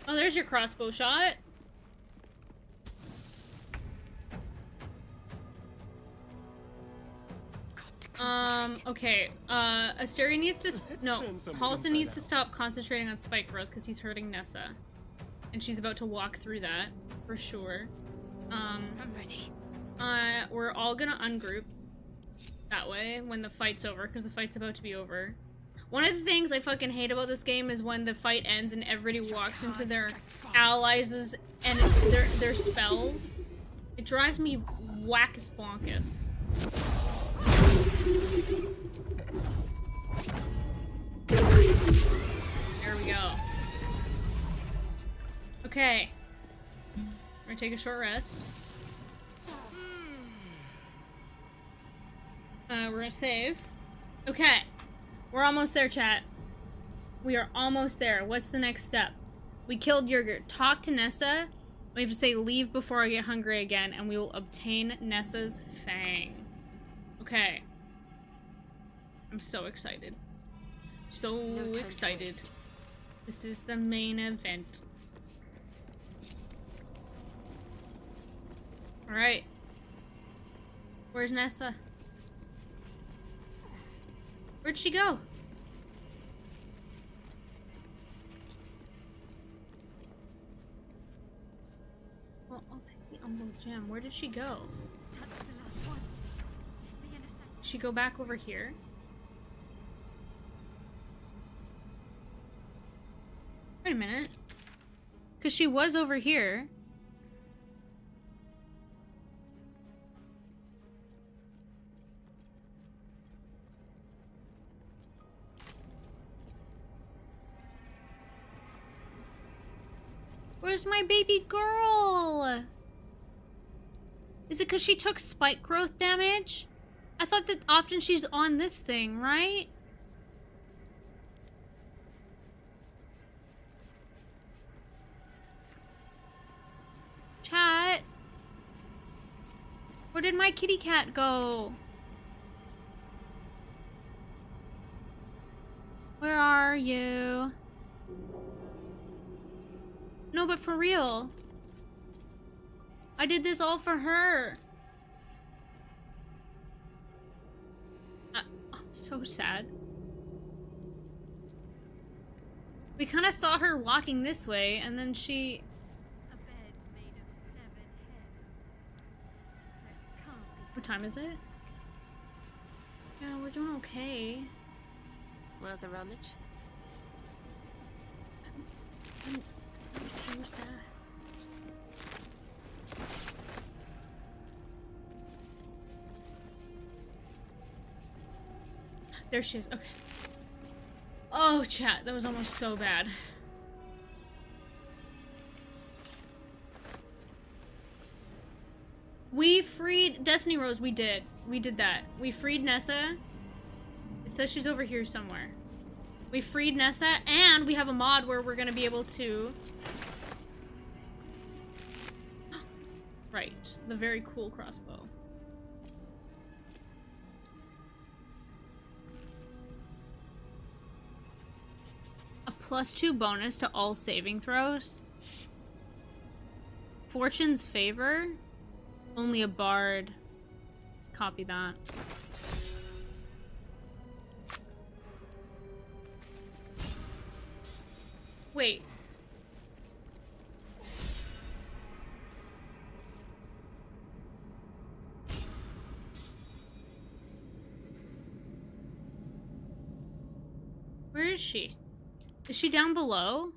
Oh, there's your crossbow shot. Okay, Asteria needs to, no, Halston needs to stop concentrating on spike growth because he's hurting Nessa. And she's about to walk through that, for sure. I'm ready. We're all gonna ungroup that way when the fight's over, because the fight's about to be over. One of the things I fucking hate about this game is when the fight ends and everybody walks into their allies' and their spells. It drives me whack-as bonkus. There we go. Okay. We're gonna take a short rest. We're gonna save. Okay. We're almost there, chat. We are almost there. What's the next step? We killed Yurgir. Talk to Nessa We have to say leave before I get hungry again, and we will obtain Nessa's fang. Okay. I'm so excited. So No time to excited. waste. This is the main event. Alright. Where's Nessa? Where'd she go? Well, I'll take the Umbral Gem. Where did she go? That's the last one. The inner sanctum. Did she go back over here? Wait a minute. Because she was over here. Where's my baby girl? Is it because she took spike growth damage? I thought that often she's on this thing, right? Chat. Where did my kitty cat go? Where are you? No, but for real. I did this all for her. I'm so sad. We kind of saw her walking this way, and then she... A bed made of severed heads. That can't be. What time is it? Yeah, we're doing okay. Worth a rummage? I'm so sad. There she is. Okay. Oh, chat. That was almost so bad. We freed Destiny Rose. We did. We did that. We freed Nessa. It says she's over here somewhere. We freed Nessa, and we have a mod where we're gonna be able to... Right. The very cool crossbow. A +2 bonus to all saving throws. Fortune's favor. Only a bard. Copy that. Wait. Where is she? Is she down below?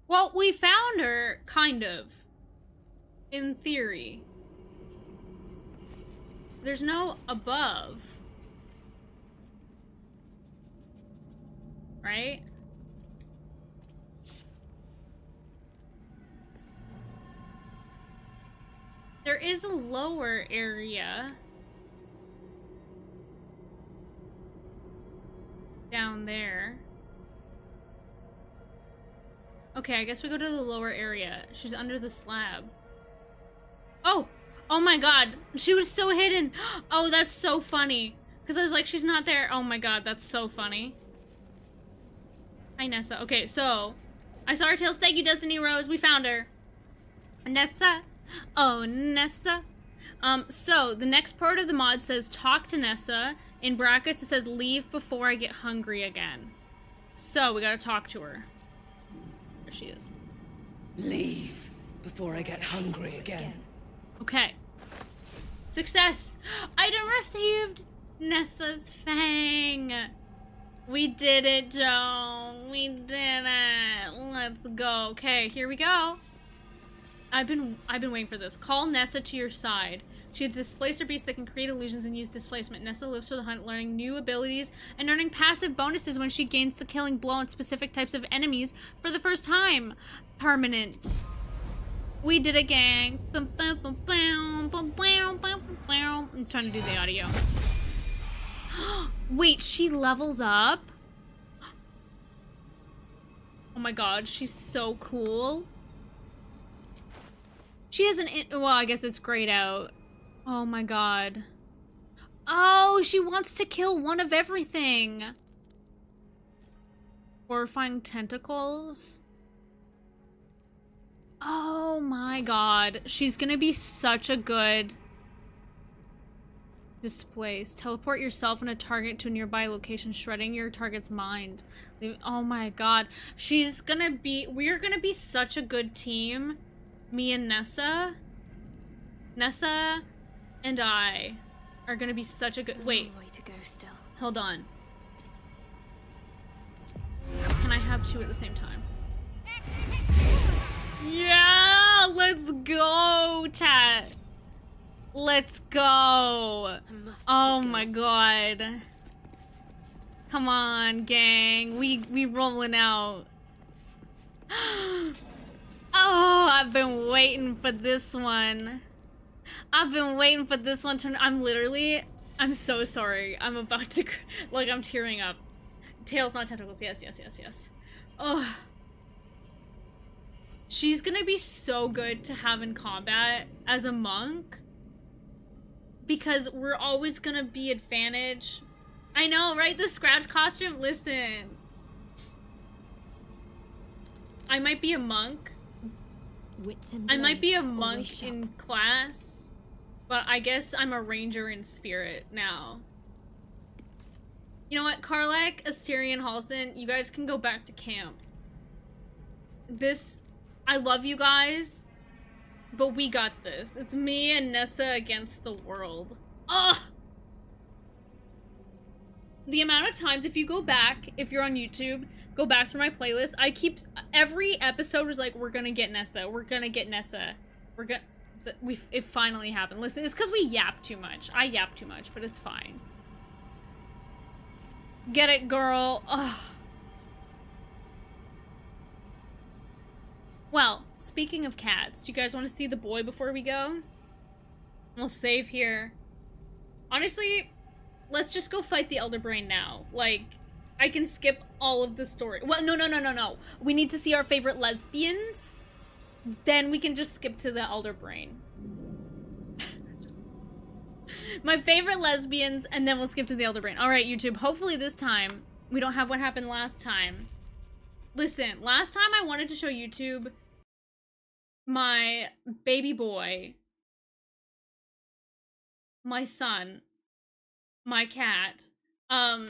Well, we found her, kind of. In theory. There's no above. Right? There is a lower area. Down there. Okay, I guess we go to the lower area. She's under the slab. Oh! Oh my god! She was so hidden! Oh, that's so funny. Because I was like, she's not there. Oh my god, that's so funny. Hi, Nessa. Okay, so... I saw her tails. Thank you, Destiny Rose. We found her. Nessa. Oh, Nessa. So, the next part of the mod says, talk to Nessa. In brackets, it says, leave before I get hungry again. So, we gotta talk to her. There she is. Leave before I get hungry again. Okay. Success! Item received! Nessa's fang! We did it, Joe. We did it. Let's go. Okay, here we go. I've been waiting for this. Call Nessa to your side. She has displacer beast that can create illusions and use displacement. Nessa lives for the hunt, learning new abilities and earning passive bonuses when she gains the killing blow on specific types of enemies for the first time. Permanent. We did it, gang. I'm trying to do the audio. Wait, she levels up? Oh my god, she's so cool. She has well, I guess it's grayed out. Oh my god. Oh, she wants to kill one of everything. Horrifying tentacles. Oh my god. She's gonna be such a good displace. Teleport yourself and a target to a nearby location, shredding your target's mind. Oh my god. We're gonna be such a good team. Me and Nessa. Nessa and I are gonna be such a good— wait. Long way to go still. Hold on. Can I have two at the same time? Yeah! Let's go, chat! Let's go! Oh my god. Come on, gang. We rolling out. Oh, I've been waiting for this one. I've been waiting for this one to— I'm so sorry. I'm about to— like, I'm tearing up. Tails, not tentacles. Yes, yes, yes, yes. Oh. She's gonna be so good to have in combat as a monk. Because we're always gonna be advantage. I know, right? The scratch costume? Listen. I might be a monk. Wits and I might be a blades, monk always sharp. in class. But I guess I'm a ranger in spirit now. You know what? Karlek, Asterion, Halson, you guys can go back to camp. I love you guys, but we got this. It's me and Nessa against the world. Ugh! The amount of times, if you go back, if you're on YouTube, go back to my playlist, every episode was like, we're gonna get Nessa, we're gonna get Nessa, it finally happened. Listen, it's because we yap too much. I yap too much, but it's fine. Get it, girl. Ugh. Well, speaking of cats, do you guys want to see the boy before we go? We'll save here. Honestly, let's just go fight the Elder Brain now. Like, I can skip all of the story. Well, no. We need to see our favorite lesbians. Then we can just skip to the Elder Brain. My favorite lesbians, and then we'll skip to the Elder Brain. Alright, YouTube, hopefully this time we don't have what happened last time. Listen, last time I wanted to show YouTube my baby boy, my son, my cat. I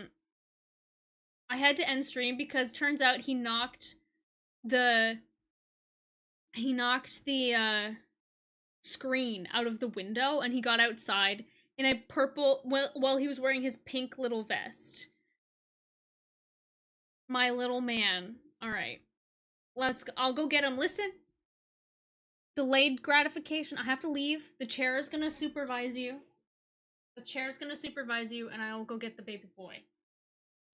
had to end stream because turns out he knocked the screen out of the window, and he got outside in a purple— while he was wearing his pink little vest. My little man. All right, I'll go get him. Listen, delayed gratification. I have to leave. The chair is gonna supervise you. The chair is gonna supervise you, and I will go get the baby boy.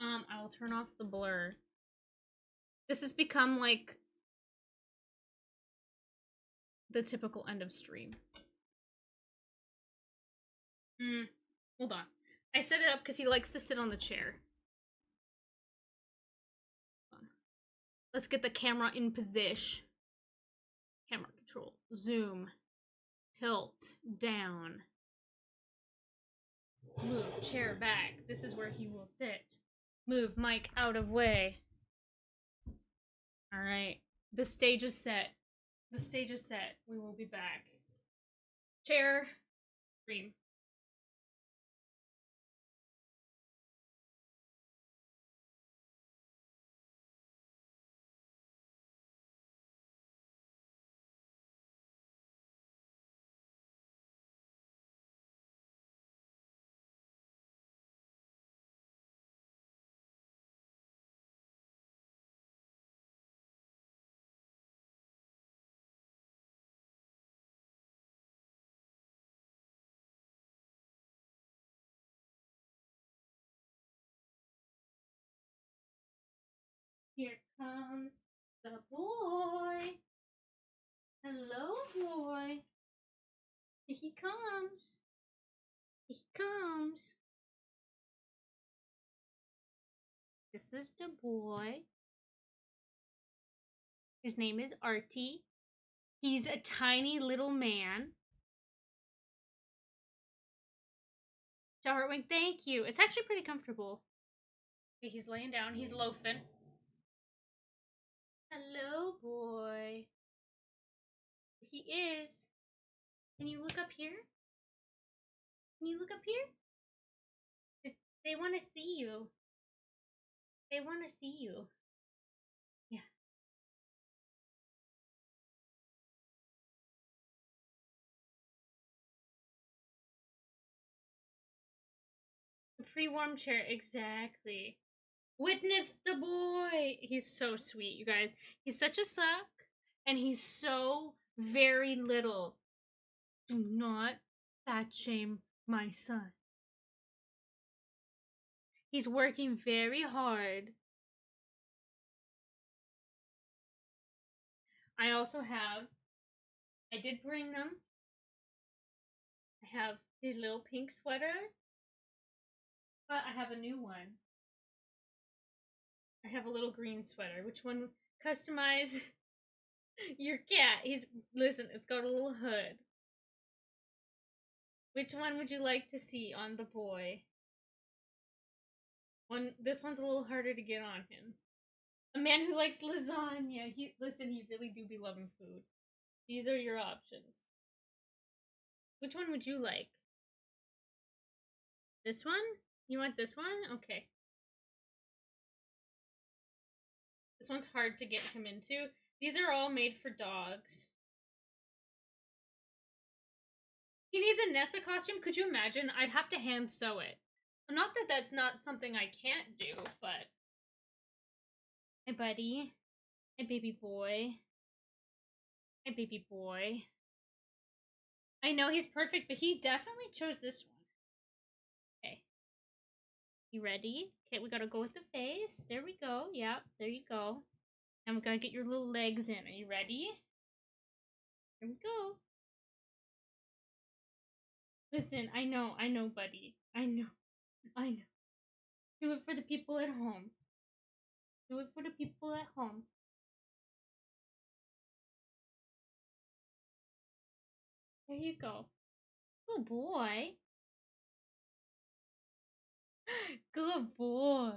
I will turn off the blur. This has become like the typical end of stream. Hold on. I set it up because he likes to sit on the chair. Let's get the camera in position. Camera control. Zoom. Tilt. Down. Move chair back. This is where he will sit. Move mic out of way. Alright. The stage is set. The stage is set. We will be back. Chair. Stream. Here comes the boy. Hello, boy. Here he comes. Here he comes. This is the boy. His name is Artie. He's a tiny little man. Shadowheart wing, thank you. It's actually pretty comfortable. Okay, he's laying down. He's loafing. Hello, boy. He is. Can you look up here? Can you look up here? They want to see you. They want to see you. Yeah. A pre-warm chair, exactly. Witness the boy. He's so sweet, you guys. He's such a suck, and he's so very little. Do not fat shame my son. He's working very hard. I also have, I did bring them. I have his little pink sweater, but I have a new one. I have a little green sweater. Which one? Customize your cat. Listen, it's got a little hood. Which one would you like to see on the boy? This one's a little harder to get on him. A man who likes lasagna. He really do be loving food. These are your options. Which one would you like? This one? You want this one? Okay. This one's hard to get him into. These are all made for dogs. He needs a Nessa costume. Could you imagine? I'd have to hand sew it. Not that that's not something I can't do, but... Hi, buddy. Hi, baby boy. Hi, baby boy. I know he's perfect, but he definitely chose this one. Okay. You ready? Okay, we gotta go with the face. There we go. Yep, there you go. And we gotta get your little legs in. Are you ready? Here we go. Listen, I know, buddy. I know. Do it for the people at home. Do it for the people at home. There you go. Good boy. Good boy.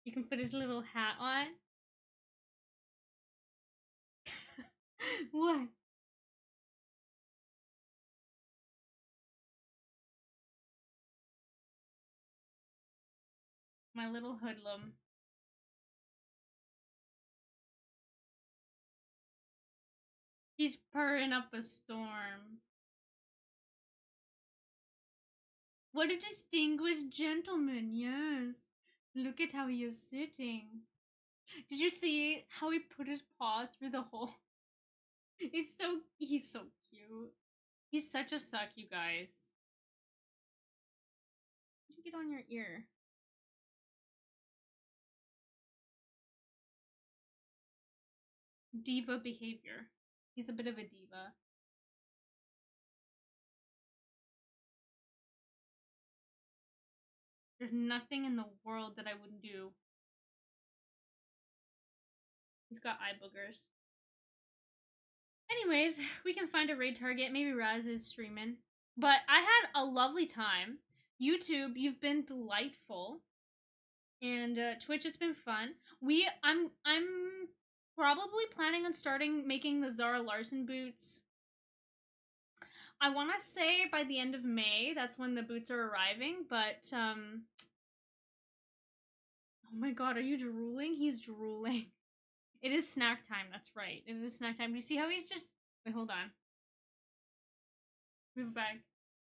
You can put his little hat on. What? My little hoodlum. He's purring up a storm. What a distinguished gentleman, yes. Look at how he is sitting. Did you see how he put his paw through the hole? He's so cute. He's such a suck, you guys. Did you get on your ear? Diva behavior. He's a bit of a diva. There's nothing in the world that I wouldn't do. He's got eye boogers. Anyways, we can find a raid target. Maybe Raz is streaming. But I had a lovely time. YouTube, you've been delightful. And Twitch has been fun. I'm probably planning on starting making the Zara Larson boots. I want to say by the end of May, that's when the boots are arriving, but oh my god, are you drooling? He's drooling. It is snack time, that's right. It is snack time. Do you see how he's just... Wait, hold on. Move it back.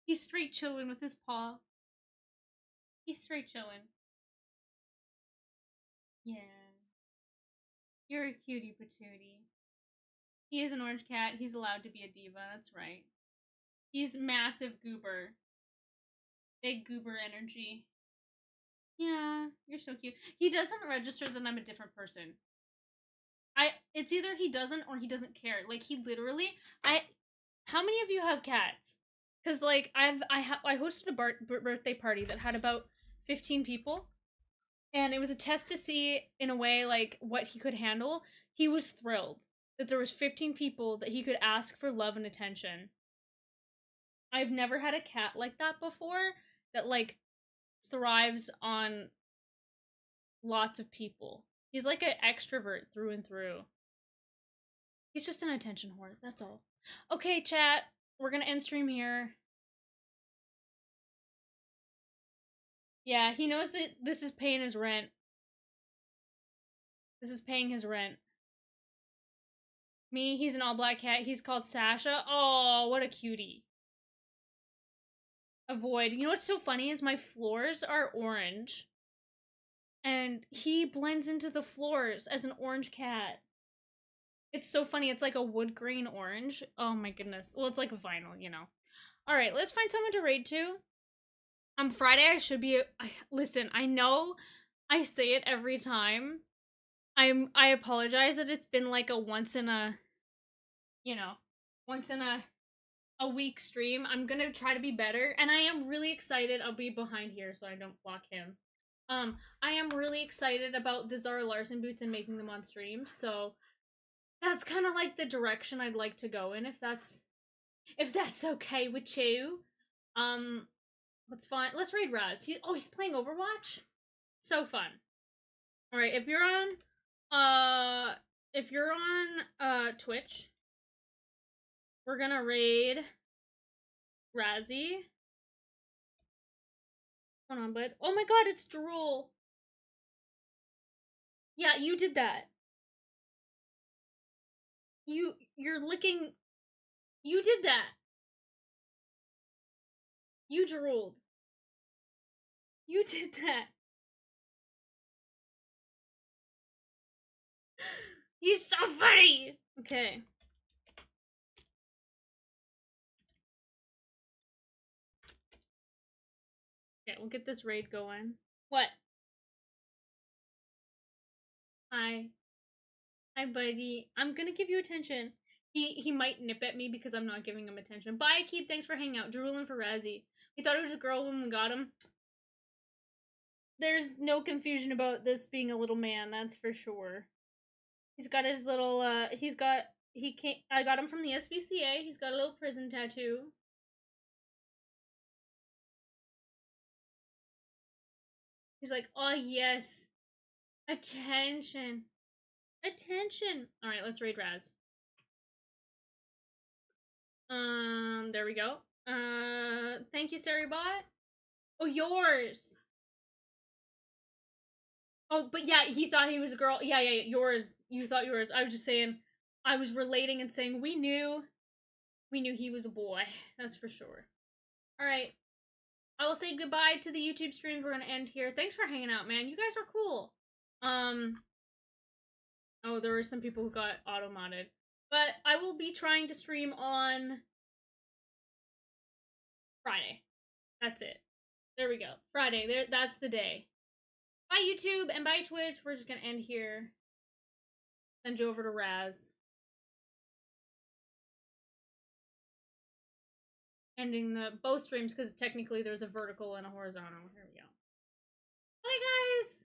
He's straight chilling with his paw. He's straight chilling. Yeah. You're a cutie patootie. He is an orange cat. He's allowed to be a diva, that's right. He's massive goober. Big goober energy. Yeah, you're so cute. He doesn't register that I'm a different person. It's either he doesn't or he doesn't care. Like, he literally... How many of you have cats? Because, like, I hosted a birthday party that had about 15 people. And it was a test to see, in a way, like, what he could handle. He was thrilled that there was 15 people that he could ask for love and attention. I've never had a cat like that before, that, like, thrives on lots of people. He's like an extrovert through and through. He's just an attention whore, that's all. Okay, chat, we're gonna end stream here. Yeah, he knows that this is paying his rent. This is paying his rent. Me, he's an all-black cat. He's called Sasha. Oh, what a cutie. Avoid. You know what's so funny is my floors are orange. And he blends into the floors as an orange cat. It's so funny. It's like a wood grain orange. Oh my goodness. Well, it's like vinyl, you know. Alright, let's find someone to raid to. On Friday, I should be... listen, I know I say it every time. I apologize that it's been like a once in a week stream. I'm gonna try to be better, and I am really excited. I'll be behind here so I don't block him. I am really excited about the Zara Larson boots and making them on stream, so that's kind of like the direction I'd like to go in, if that's okay with you. Let's find. Let's raid Raz. He's playing Overwatch. So fun. All right, if you're on Twitch, we're gonna raid Razzie. Hold on, bud. Oh my god, it's Drool. Yeah, you did that. You're licking. You did that. You drooled. You did that. He's so funny. Okay. Okay, we'll get this raid going. What? Hi. Hi, buddy. I'm gonna give you attention. He might nip at me because I'm not giving him attention. Bye, Keep. Thanks for hanging out. Drooling for Razzie. We thought it was a girl when we got him. There's no confusion about this being a little man, that's for sure. He's got his little, I got him from the SPCA. He's got a little prison tattoo. He's like, oh yes. Attention. Attention. Alright, let's raid Raz. There we go. Thank you, Saribot. Oh, yours. Oh, but yeah, he thought he was a girl. Yeah, yours. You thought yours. I was just saying, I was relating and saying we knew he was a boy. That's for sure. Alright. I will say goodbye to the YouTube stream. We're gonna end here. Thanks for hanging out, man. You guys are cool. Oh, there were some people who got auto-modded. But I will be trying to stream on Friday. That's it. There we go. Friday. That's the day. Bye, YouTube, and bye, Twitch. We're just gonna end here. Send you over to Raz. Ending both streams because technically there's a vertical and a horizontal. Here we go. Bye, guys!